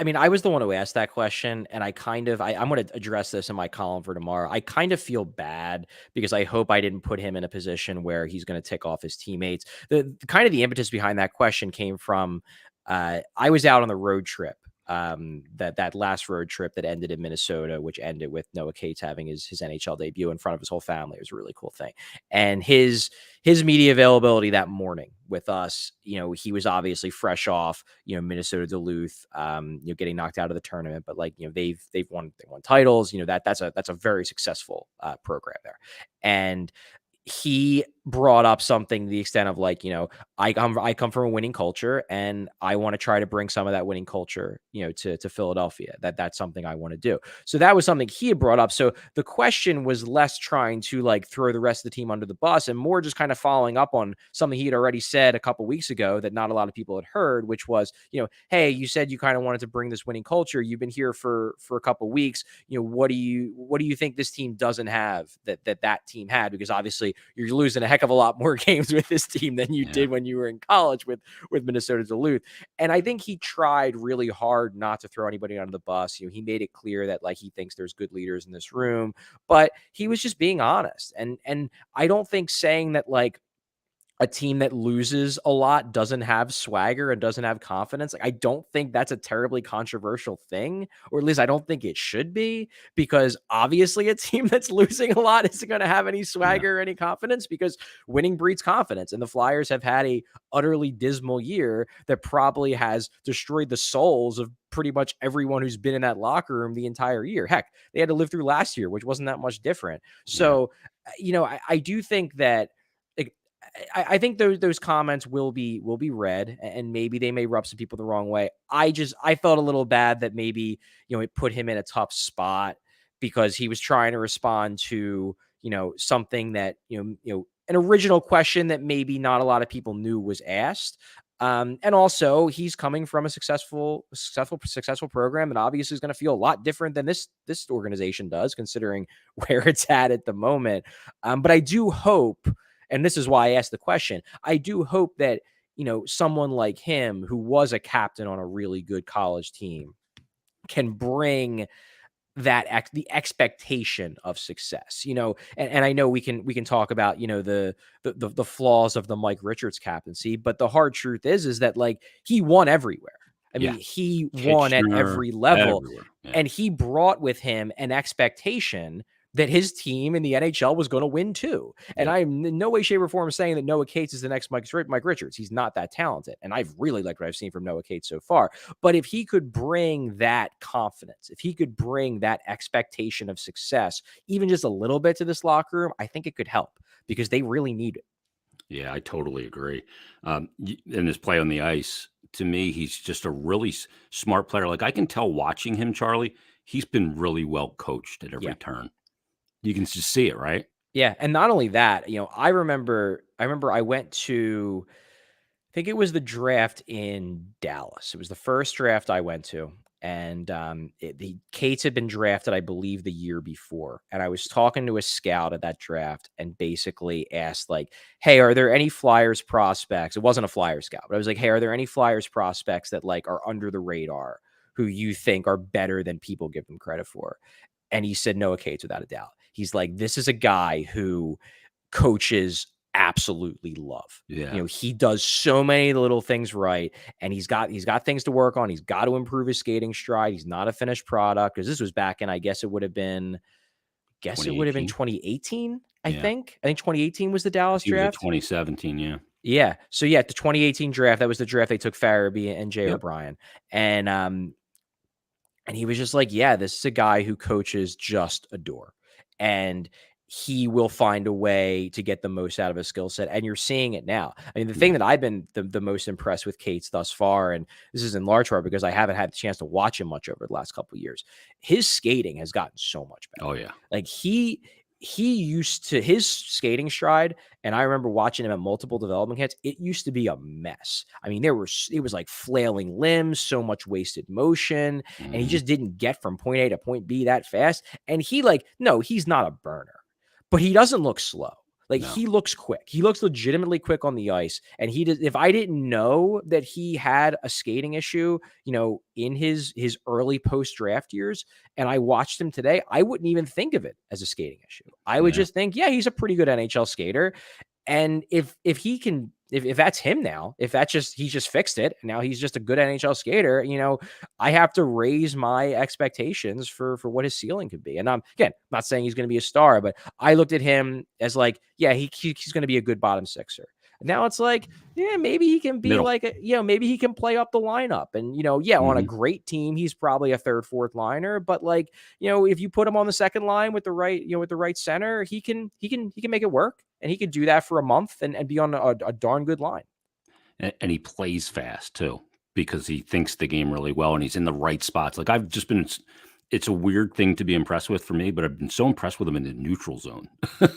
mean, I was the one who asked that question, and I'm going to address this in my column for tomorrow. I kind of feel bad because I hope I didn't put him in a position where he's going to tick off his teammates. The impetus behind that question came from I was out on the road trip. That last road trip that ended in Minnesota, which ended with Noah Cates having his NHL debut in front of his whole family. It was a really cool thing. And his media availability that morning with us, he was obviously fresh off, Minnesota Duluth, getting knocked out of the tournament, but they've won titles, that's a very successful program there. And he brought up something to the extent of I come from a winning culture, and I want to try to bring some of that winning culture, to Philadelphia. That's something I want to do. So that was something he had brought up. So the question was less trying to throw the rest of the team under the bus, and more just kind of following up on something he had already said a couple weeks ago that not a lot of people had heard, which was, hey, you said you kind of wanted to bring this winning culture. You've been here for a couple weeks. What do you think this team doesn't have that team had? Because obviously you're losing a heck of a lot more games with this team than you did when you were in college with Minnesota Duluth. And I think he tried really hard not to throw anybody under the bus. He made it clear that he thinks there's good leaders in this room, but he was just being honest. And I don't think saying that a team that loses a lot doesn't have swagger and doesn't have confidence. I don't think that's a terribly controversial thing, or at least I don't think it should be, because obviously a team that's losing a lot isn't going to have any swagger or any confidence, because winning breeds confidence. And the Flyers have had a utterly dismal year that probably has destroyed the souls of pretty much everyone who's been in that locker room the entire year. Heck, they had to live through last year, which wasn't that much different. So, I do think that I think those comments will be read, and maybe they may rub some people the wrong way. I felt a little bad that maybe, it put him in a tough spot, because he was trying to respond to, something that, an original question that maybe not a lot of people knew was asked. And also he's coming from a successful program, and obviously is going to feel a lot different than this organization does, considering where it's at the moment. But I do hope, and this is why I asked the question, I do hope that, someone like him, who was a captain on a really good college team, can bring the expectation of success, and I know we can talk about, the flaws of the Mike Richards captaincy, but the hard truth is that he won everywhere. I mean, he won at every level, and he brought with him an expectation that his team in the NHL was going to win too. And I'm in no way, shape, or form saying that Noah Cates is the next Mike Richards. He's not that talented. And I've really liked what I've seen from Noah Cates so far. But if he could bring that confidence, if he could bring that expectation of success, even just a little bit to this locker room, I think it could help, because they really need it. Yeah, I totally agree. In his play on the ice, to me, he's just a really smart player. I can tell watching him, Charlie, he's been really well coached at every turn. You can just see it, right? Yeah, and not only that, I remember I went to, I think it was the draft in Dallas. It was the first draft I went to, and the Cates had been drafted, I believe, the year before. And I was talking to a scout at that draft, and basically asked, "Hey, are there any Flyers prospects?" It wasn't a Flyers scout, but I was like, "Hey, are there any Flyers prospects that are under the radar, who you think are better than people give them credit for?" And he said Noah Cates, without a doubt. He's like, "This is a guy who coaches absolutely love. Yeah. He does so many little things right, and he's got things to work on. He's got to improve his skating stride. He's not a finished product," because this was back in, I guess it would have been 2018. Yeah. I think 2018 was the Dallas He was at draft. 2017. Yeah. Yeah. So yeah, the 2018 draft, that was the draft they took Farabee and Jay Yep. O'Brien. And he was just like, yeah, this is a guy who coaches just adore. And he will find a way to get the most out of his skill set. And you're seeing it now. I mean, the thing Yeah. that I've been the most impressed with Cates thus far, and this is in large part because I haven't had the chance to watch him much over the last couple of years, his skating has gotten so much better. Oh, yeah. Like he used to his skating stride, and I remember watching him at multiple development camps. It used to be a mess. I mean, it was like flailing limbs, so much wasted motion, and he Mhm. just didn't get from point A to point B that fast. And no, he's not a burner, but he doesn't look slow. Like No. he looks quick. He looks legitimately quick on the ice. And he does, if I didn't know that he had a skating issue, in his early post draft years, and I watched him today, I wouldn't even think of it as a skating issue. I would Yeah. just think, yeah, he's a pretty good NHL skater. And if he can, if that's him now, if that's just he's just fixed it, and now he's just a good NHL skater, I have to raise my expectations for what his ceiling could be. And I'm again not saying he's going to be a star, but I looked at him as like, yeah, he's going to be a good bottom sixer. Now it's like, yeah, maybe he can be Middle. like maybe he can play up the lineup. And yeah, on a Mhm. great team, he's probably a third, fourth liner. But like, if you put him on the second line with the right center, he can make it work. And he could do that for a month and be on a darn good line. And he plays fast too because he thinks the game really well and he's in the right spots. Like I've just been it's a weird thing to be impressed with for me, but I've been so impressed with him in the neutral zone. Just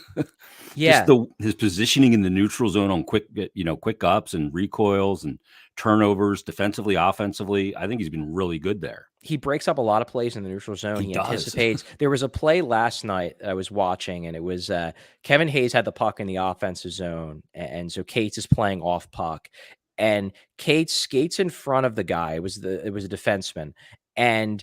Yeah, his positioning in the neutral zone on quick ups and recoils and turnovers, defensively, offensively. I think he's been really good there. he breaks up a lot of plays in the neutral zone. He He does. anticipates. There was a play last night I was watching, and it was Kevin Hayes had the puck in the offensive zone, and so Cates is playing off puck, and Cates skates in front of the guy. It was a defenseman, and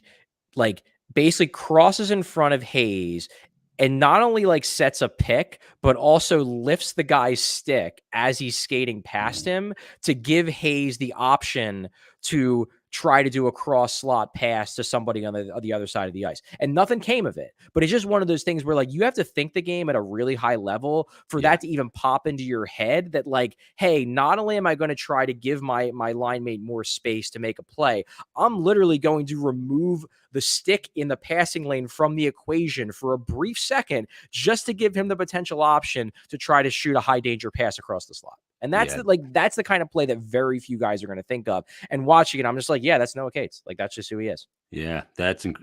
like basically crosses in front of Hayes, and not only like sets a pick, but also lifts the guy's stick as he's skating past Mhm. him to give Hayes the option to try to do a cross slot pass to somebody on the other side of the ice. And nothing came of it. But it's just one of those things where like you have to think the game at a really high level for Yeah. that to even pop into your head that like, hey, not only am I going to try to give my line mate more space to make a play, I'm literally going to remove the stick in the passing lane from the equation for a brief second just to give him the potential option to try to shoot a high danger pass across the slot. And that's Yeah. that's the kind of play that very few guys are going to think of. And watching it, I'm just like, yeah, that's Noah Cates. Like that's just who he is. Yeah,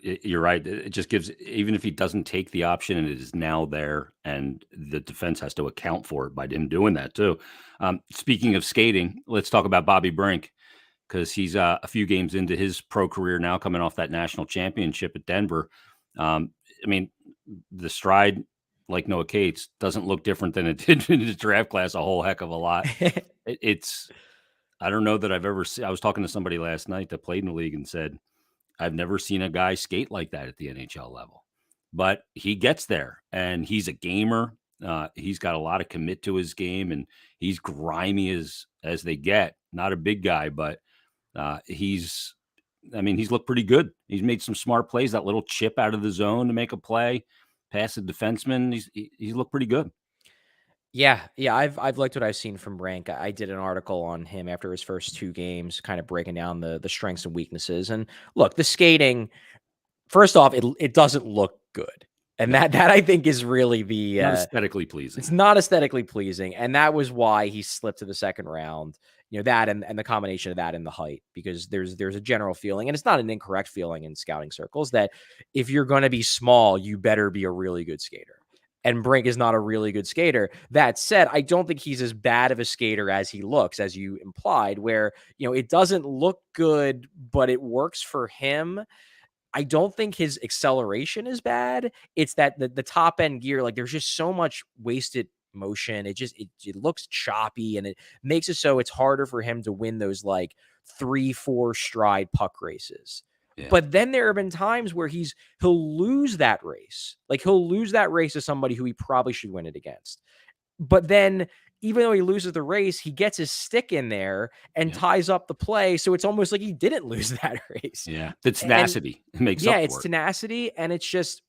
you're right. It just gives, even if he doesn't take the option and it is now there, and the defense has to account for it by him doing that too. Speaking of skating, let's talk about Bobby Brink because he's a few games into his pro career now, coming off that national championship at Denver. I mean, the stride, like Noah Cates, doesn't look different than it did in the draft class a whole heck of a lot. It's I don't know that I've ever seen. I was talking to somebody last night that played in the league and said, I've never seen a guy skate like that at the NHL level, but he gets there and he's a gamer. He's got a lot of commit to his game and he's grimy as they get. Not a big guy, but he's looked pretty good. He's made some smart plays. That little chip out of the zone to make a play, pass the defenseman. He's looked pretty good. Yeah, I've liked what I've seen from Brink. I did an article on him after his first two games, kind of breaking down the strengths and weaknesses. And look, the skating, first off, it doesn't look good. And No, that I think is really the not aesthetically it's pleasing. not aesthetically pleasing. And that was why he slipped to the second round. That and the combination of that and the height, because there's a general feeling, and it's not an incorrect feeling in scouting circles, that if you're going to be small, you better be a really good skater. And Brink is not a really good skater. That said, I don't think he's as bad of a skater as he looks, as you implied, where, it doesn't look good, but it works for him. I don't think his acceleration is bad. It's that the top end gear, like there's just so much wasted motion. It looks choppy, and it makes it so it's harder for him to win those like 3-4 stride puck races. Yeah, But then there have been times where he'll lose that race. Like he'll lose that race to somebody who he probably should win it against. But then even though he loses the race, he gets his stick in there and yeah, ties up the play. So it's almost like he didn't lose that race. yeah. The And tenacity makes yeah, up it's for it. tenacity, and it's just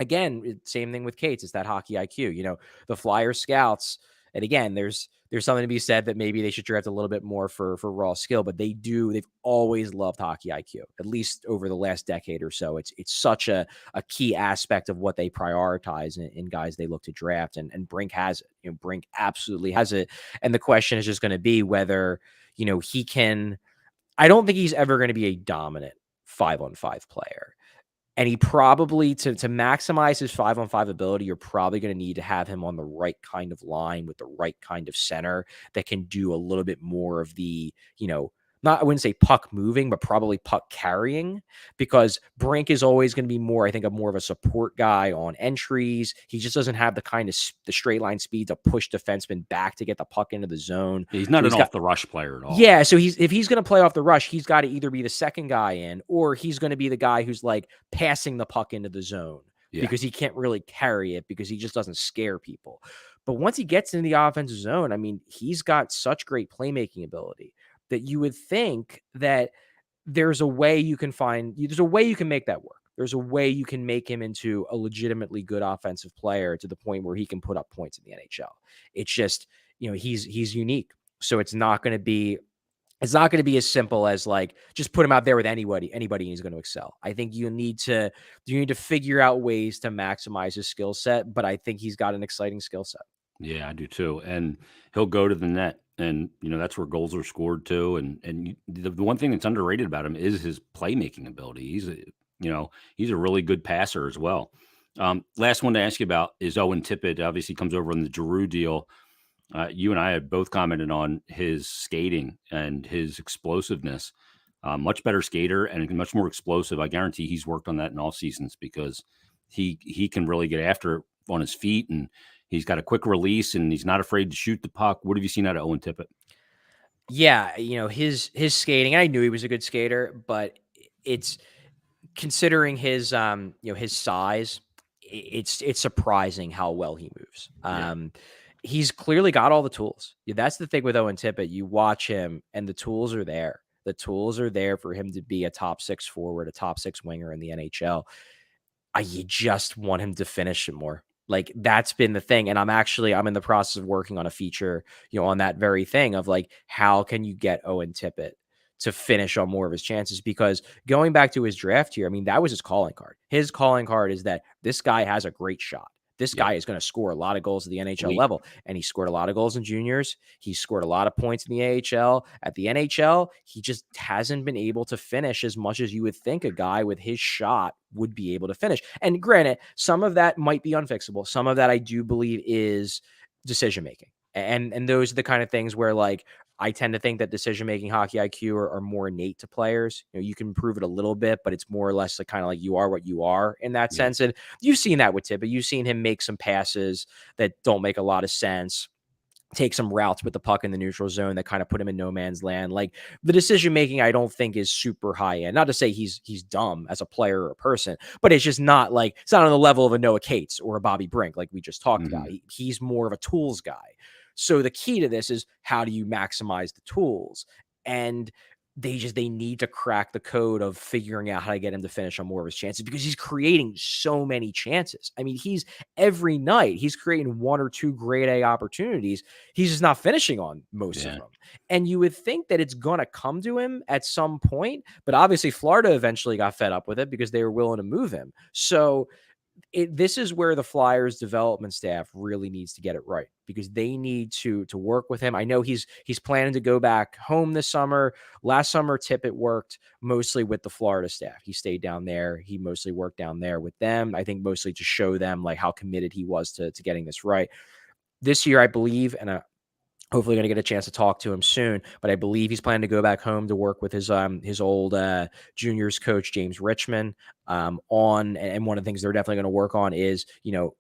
again, same thing with Cates. It's that hockey IQ. The Flyer scouts, and again, there's something to be said that maybe they should draft a little bit more for raw skill, but they've always loved hockey IQ, at least over the last decade or so. It's such a key aspect of what they prioritize in guys they look to draft, and Brink has it. Brink absolutely has it. And the question is just going to be whether, he can. I don't think he's ever going to be a dominant 5-on-5 player. And he probably, to maximize his 5-on-5 ability, you're probably going to need to have him on the right kind of line with the right kind of center that can do a little bit more of the, I wouldn't say puck moving, but probably puck carrying, because Brink is always going to be more, I think, more of a support guy on entries. He just doesn't have the kind of the straight line speed to push defensemen back to get the puck into the zone. He's not an off the rush player at all. Yeah, so if he's going to play off the rush, he's got to either be the second guy in, or he's going to be the guy who's like passing the puck into the zone, because he can't really carry it, because he just doesn't scare people. But once he gets into the offensive zone, I mean, he's got such great playmaking ability that you would think that there's a way you can make that work. There's a way you can make him into a legitimately good offensive player to the point where he can put up points in the NHL. It's just, he's unique. So it's not going to be as simple as like just put him out there with anybody and he's going to excel. I think you need to figure out ways to maximize his skill set, but I think he's got an exciting skill set. Yeah, I do too. And he'll go to the net, and that's where goals are scored too. And the one thing that's underrated about him is his playmaking ability. He's a really good passer as well. Last one to ask you about is Owen Tippett. Obviously, comes over in the Giroux deal. You and I have both commented on his skating and his explosiveness. Much better skater and much more explosive. I guarantee he's worked on that in all seasons, because he can really get after it on his feet, and he's got a quick release, and he's not afraid to shoot the puck. What have you seen out of Owen Tippett? Yeah, his skating, I knew he was a good skater, but it's considering his his size, it's surprising how well he moves. He's clearly got all the tools. That's the thing with Owen Tippett. You watch him and the tools are there. The tools are there for him to be a top 6 forward, a top 6 winger in the NHL. You just want him to finish it more. Like, that's been the thing. And I'm in the process of working on a feature, on that very thing of like, how can you get Owen Tippett to finish on more of his chances? Because going back to his draft here, I mean, that was his calling card. His calling card is that this guy has a great shot. This guy is going to score a lot of goals at the NHL level. And he scored a lot of goals in juniors. He scored a lot of points in the AHL. At the NHL, he just hasn't been able to finish as much as you would think a guy with his shot would be able to finish. And granted, some of that might be unfixable. Some of that I do believe is decision-making. And those are the kind of things where, like, I tend to think that decision-making hockey IQ are more innate to players. You can improve it a little bit, but it's more or less like kind of like you are what you are in that sense. And you've seen that with Tippett. You've seen him make some passes that don't make a lot of sense, take some routes with the puck in the neutral zone that kind of put him in no man's land. Like, the decision-making, I don't think is super high end. Not to say he's dumb as a player or a person, but it's just not like, it's not on the level of a Noah Cates or a Bobby Brink, like we just talked about. He's more of a tools guy. So the key to this is, how do you maximize the tools? And they need to crack the code of figuring out how to get him to finish on more of his chances, because he's creating so many chances. I mean, every night he's creating 1 or 2 grade A opportunities. He's just not finishing on most of them. And you would think that it's going to come to him at some point, but obviously Florida eventually got fed up with it because they were willing to move him. So this is where the Flyers development staff really needs to get it right, because they need to work with him. I know he's planning to go back home this summer. Last summer, Tippett worked mostly with the Florida staff. He stayed down there. He mostly worked down there with them. I think mostly to show them like how committed he was to getting this right. This year, I believe, and hopefully going to get a chance to talk to him soon, but I believe he's planning to go back home to work with his old juniors coach, James Richmond, and one of the things they're definitely going to work on is,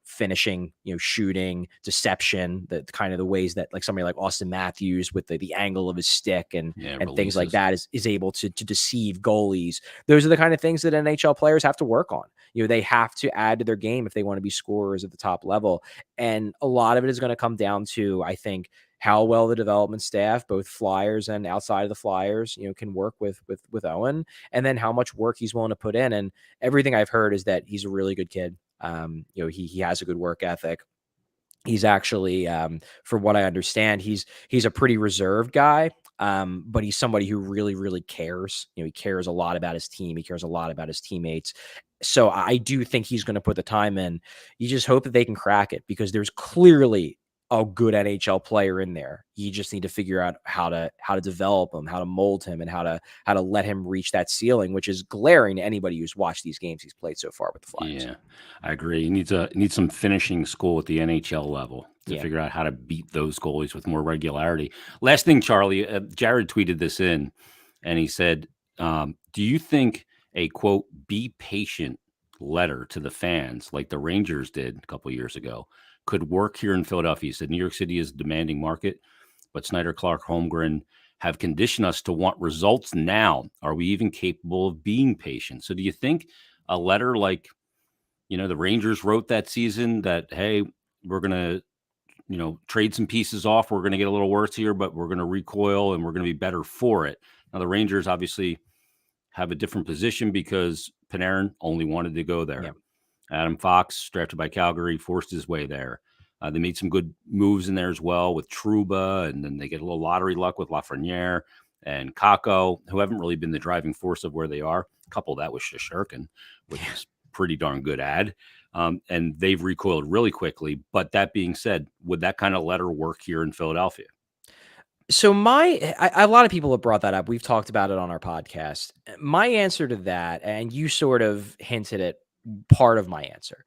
finishing, shooting, deception, the kind of the ways that like somebody like Austin Matthews with the angle of his stick and things like that is able to deceive goalies. Those are the kind of things that NHL players have to work on. They have to add to their game if they want to be scorers at the top level. And a lot of it is going to come down to, I think, how well the development staff, both Flyers and outside of the Flyers, can work with Owen, and then how much work he's willing to put in. And everything I've heard is that he's a really good kid. He has a good work ethic. He's actually, from what I understand, he's a pretty reserved guy, but he's somebody who really, really cares. He cares a lot about his team. He cares a lot about his teammates. So I do think he's going to put the time in. You just hope that they can crack it, because there's clearly a good NHL player in there. You just need to figure out how to develop him, how to mold him, and how to let him reach that ceiling, which is glaring to anybody who's watched these games he's played so far with the Flyers. Yeah, I agree. He needs some finishing school at the NHL level to figure out how to beat those goalies with more regularity. Last thing, Charlie, Jared tweeted this in, and he said, do you think a, quote, be patient letter to the fans like the Rangers did a couple of years ago could work here in Philadelphia? He said, New York City is a demanding market, but Snyder, Clark, Holmgren have conditioned us to want results now. Are we even capable of being patient? So do you think a letter like, the Rangers wrote that season that, hey, we're going to, trade some pieces off. We're going to get a little worse here, but we're going to recoil and we're going to be better for it. Now, the Rangers obviously have a different position because Panarin only wanted to go there. Yeah. Adam Fox, drafted by Calgary, forced his way there. They made some good moves in there as well with Trouba, and then they get a little lottery luck with Lafreniere and Kakko, who haven't really been the driving force of where they are. Couple that with Shesterkin, which is pretty darn good ad. And they've recoiled really quickly. But that being said, would that kind of letter work here in Philadelphia? So a lot of people have brought that up. We've talked about it on our podcast. My answer to that, and you sort of hinted at part of my answer.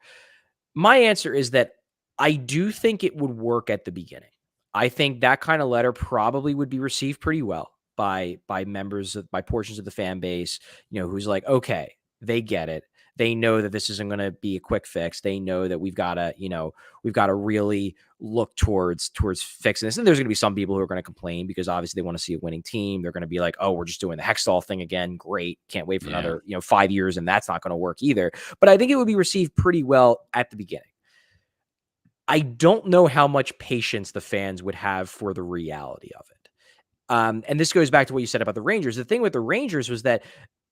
My answer is that I do think it would work at the beginning. I think that kind of letter probably would be received pretty well by portions of the fan base, who's like, okay, they get it. They know that this isn't going to be a quick fix. They know that we've got to really look towards fixing this. And there's going to be some people who are going to complain because obviously they want to see a winning team. They're going to be like, oh, we're just doing the Hextall thing again. Great. Can't wait for another, 5 years. And that's not going to work either. But I think it would be received pretty well at the beginning. I don't know how much patience the fans would have for the reality of it. And this goes back to what you said about the Rangers. The thing with the Rangers was that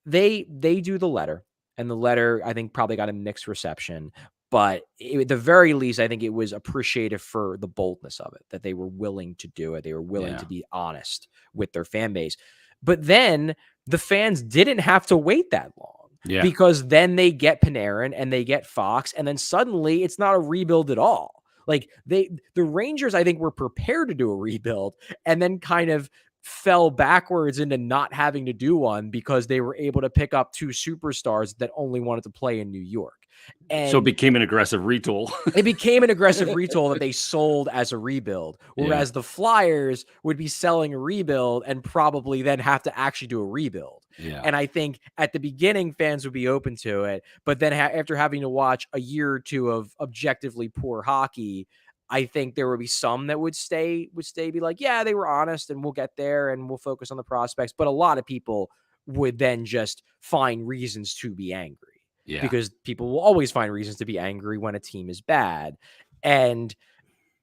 they do the letter, and the letter, I think, probably got a mixed reception. But at the very least, I think it was appreciated for the boldness of it, that they were willing to do it. They were willing to be honest with their fan base. But then the fans didn't have to wait that long. Yeah. Because then they get Panarin and they get Fox, and then suddenly it's not a rebuild at all. Like the Rangers, I think, were prepared to do a rebuild and then kind of fell backwards into not having to do one because they were able to pick up two superstars that only wanted to play in New York. And so it became an aggressive retool. It became an aggressive retool that they sold as a rebuild, whereas the Flyers would be selling a rebuild and probably then have to actually do a rebuild. Yeah. And I think at the beginning, fans would be open to it. But then after having to watch a year or two of objectively poor hockey, I think there would be some that would be like, yeah, they were honest and we'll get there and we'll focus on the prospects. But a lot of people would then just find reasons to be angry. Yeah. Because people will always find reasons to be angry when a team is bad, and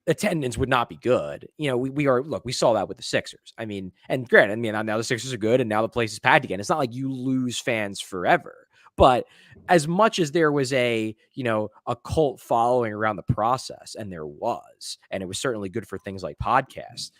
attendance would not be good. We saw that with the Sixers. I mean, and granted, now the Sixers are good and now the place is packed again. It's not like you lose fans forever, but as much as there was a cult following around the process, and there was, and it was certainly good for things like podcasts,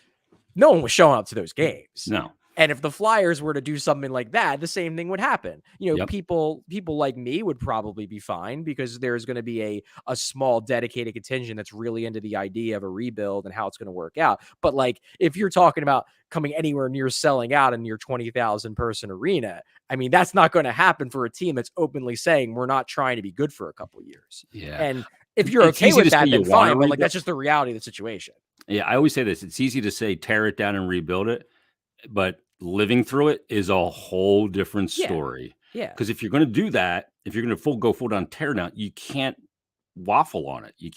no one was showing up to those games. No. And if the Flyers were to do something like that, the same thing would happen. People like me would probably be fine because there's going to be a small dedicated contingent that's really into the idea of a rebuild and how it's going to work out. But like, if you're talking about coming anywhere near selling out in your 20,000 person arena, I mean, that's not going to happen for a team that's openly saying we're not trying to be good for a couple of years. Yeah. And if you're okay with that, then fine. But like, that's just the reality of the situation. Yeah. I always say this. It's easy to say, tear it down and rebuild it. But living through it is a whole different story. Yeah. Because if you're going to do that, if you're going to go full down tear down, you can't waffle on it. You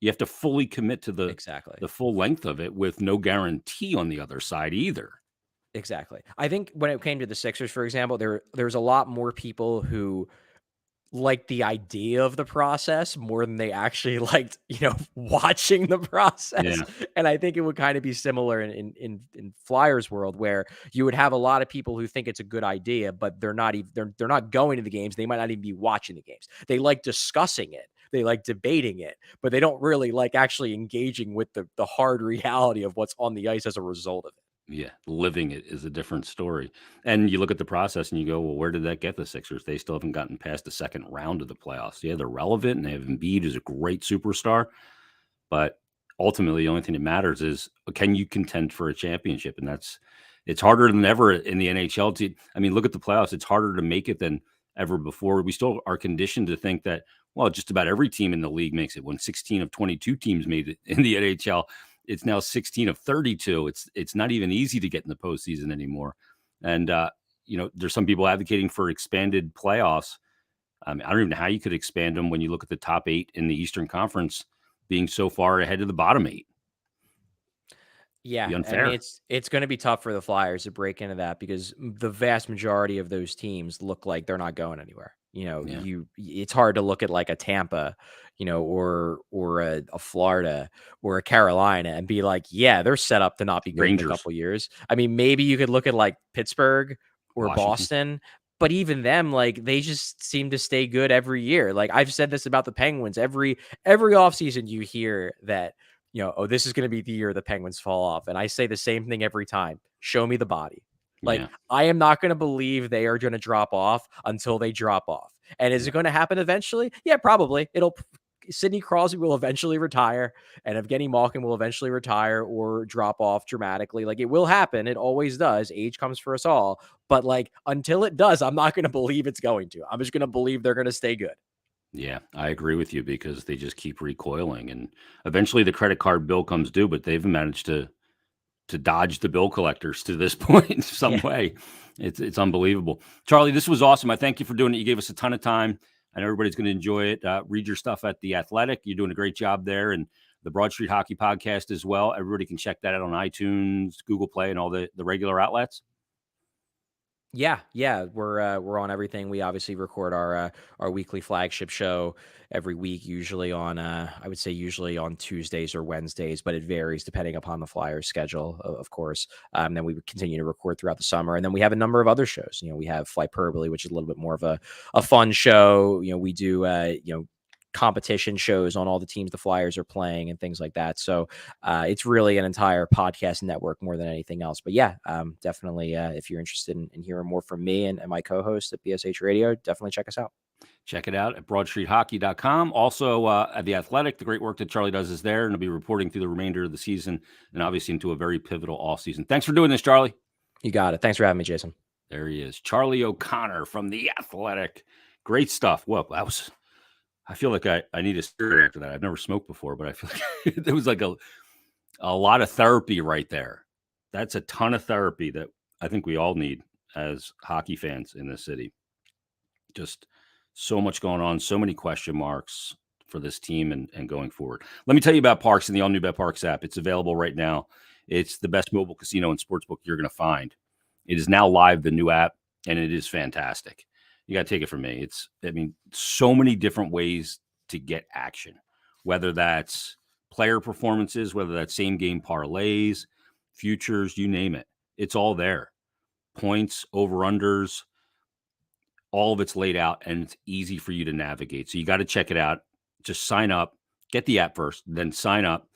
have to fully commit to the full length of it with no guarantee on the other side either. Exactly. I think when it came to the Sixers, for example, there's a lot more people who liked the idea of the process more than they actually liked, watching the process. Yeah. And I think it would kind of be similar in Flyers world, where you would have a lot of people who think it's a good idea, but they're not going to the games. They might not even be watching the games. They like discussing it, they like debating it, but they don't really like actually engaging with the hard reality of what's on the ice as a result of it. Yeah, living it is a different story. And you look at the process and you go, well, where did that get the Sixers? They still haven't gotten past the second round of the playoffs. Yeah, they're relevant and they have Embiid, who's a great superstar. But ultimately, the only thing that matters is, can you contend for a championship? And it's harder than ever in the NHL. I mean, look at the playoffs. It's harder to make it than ever before. We still are conditioned to think that, well, just about every team in the league makes it. When 16 of 22 teams made it in the NHL, it's now 16 of 32. It's not even easy to get in the postseason anymore. And there's some people advocating for expanded playoffs. I mean, I don't even know how you could expand them when you look at the top 8 in the Eastern Conference being so far ahead of the bottom 8. Yeah, Be I mean, unfair. it's going to be tough for the Flyers to break into that because the vast majority of those teams look like they're not going anywhere. Yeah. It's hard to look at like a Tampa, or a Florida or a Carolina and be like, yeah, they're set up to not be good in a Rangers, couple years. I mean, maybe you could look at like Pittsburgh or Washington. Boston, but even them, like they just seem to stay good every year. Like I've said this about the Penguins every offseason. You hear that oh, this is going to be the year the Penguins fall off. And I say the same thing every time. Show me the body. Like, Yeah. I am not going to believe they are going to drop off until they drop off. And is it going to happen eventually? Yeah, probably. Sidney Crosby will eventually retire, and Evgeny Malkin will eventually retire or drop off dramatically. Like, it will happen. It always does. Age comes for us all. But, like, until it does, I'm not going to believe it's going to. I'm just going to believe they're going to stay good. Yeah, I agree with you because they just keep recoiling, and eventually the credit card bill comes due, but they've managed to dodge the bill collectors to this point in some Yeah. way. It's unbelievable. Charlie, this was awesome. I thank you for doing it. You gave us a ton of time. I know everybody's going to enjoy it. Read your stuff at The Athletic. You're doing a great job there, and the Broad Street Hockey Podcast as well. Everybody can check that out on iTunes, Google Play, and all the regular outlets. Yeah, we're on everything. We obviously record our weekly flagship show every week, usually on I would say usually on Tuesdays or Wednesdays, but it varies depending upon the Flyers schedule, of course. Then we would continue to record throughout the summer, and then we have a number of other shows. We have Flyperbole, which is a little bit more of a fun show. We do competition shows on all the teams the Flyers are playing and things like that. So it's really an entire podcast network more than anything else. But yeah, definitely if you're interested in hearing more from me and my co-host at BSH Radio, definitely check us out. Check it out at broadstreethockey.com. Also at The Athletic, the great work that Charlie does is there, and he'll be reporting through the remainder of the season and obviously into a very pivotal offseason. Thanks for doing this, Charlie. You got it. Thanks for having me, Jason. There he is, Charlie O'Connor from The Athletic. Great stuff. Well, I feel like I need a cigarette after that. I've never smoked before, but I feel like there was like a lot of therapy right there. That's a ton of therapy that I think we all need as hockey fans in this city. Just so much going on, so many question marks for this team and going forward. Let me tell you about Parks and the all-new Bet Parks app. It's available right now. It's the best mobile casino and sportsbook you're going to find. It is now live, the new app, and it is fantastic. You got to take it from me. So many different ways to get action, whether that's player performances, whether that's same game parlays, futures, you name it. It's all there. Points, over-unders, all of it's laid out, and it's easy for you to navigate. So you got to check it out. Just sign up, get the app first, then sign up.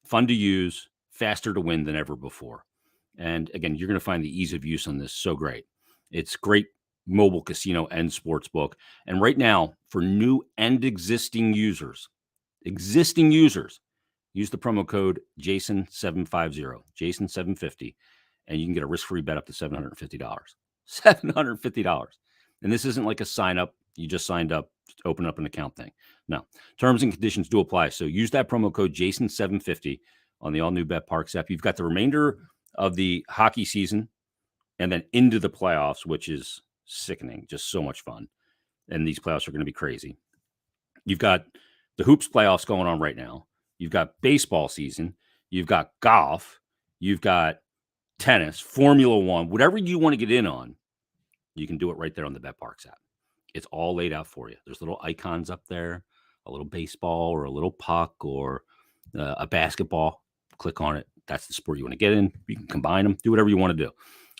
Fun to use, faster to win than ever before. And again, you're going to find the ease of use on this so great. It's great mobile casino and sportsbook. And right now, for new and existing users, use the promo code Jason750, Jason750, and you can get a risk-free bet up to $750. $750. And this isn't like a sign up. You just signed up, open up an account thing. No, terms and conditions do apply. So use that promo code Jason750 on the all-new Bet Parks app. You've got the remainder of the hockey season and then into the playoffs, which is sickening, just so much fun. And these playoffs are going to be crazy. You've got the hoops playoffs going on right now. You've got baseball season. You've got golf. You've got tennis, Formula One, whatever you want to get in on, you can do it right there on the Bet Parks app. It's all laid out for you. There's little icons up there, a little baseball or a little puck or a basketball. Click on it. That's the sport you want to get in. You can combine them, do whatever you want to do.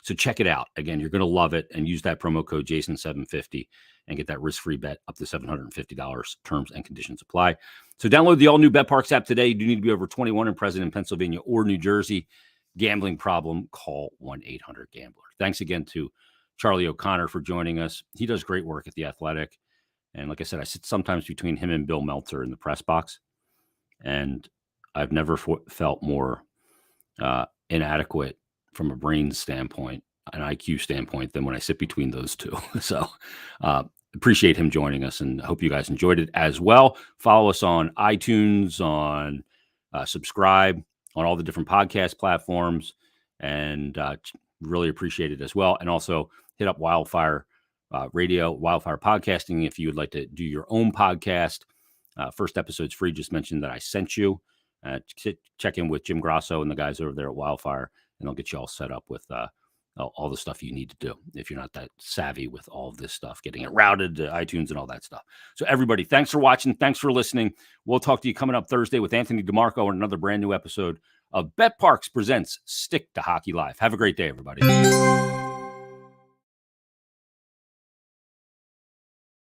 So check it out. Again, you're going to love it, and use that promo code Jason750 and get that risk-free bet up to $750. Terms and conditions apply. So download the all-new BetParks app today. You do need to be over 21 and present in Pennsylvania or New Jersey. Gambling problem, call 1-800-GAMBLER. Thanks again to Charlie O'Connor for joining us. He does great work at The Athletic. And like I said, I sit sometimes between him and Bill Meltzer in the press box. And I've never felt more inadequate from a brain standpoint, an IQ standpoint, than when I sit between those two. So appreciate him joining us, and hope you guys enjoyed it as well. Follow us on iTunes, on subscribe on all the different podcast platforms, and really appreciate it as well. And also hit up Wildfire Radio, Wildfire Podcasting, if you would like to do your own podcast. First episode's free. Just mention that I sent you. Check in with Jim Grasso and the guys over there at Wildfire, and they'll get you all set up with all the stuff you need to do if you're not that savvy with all of this stuff, getting it routed to iTunes and all that stuff. So everybody, thanks for watching. Thanks for listening. We'll talk to you coming up Thursday with Anthony DeMarco on another brand new episode of BetParks Presents Stick to Hockey Live. Have a great day, everybody.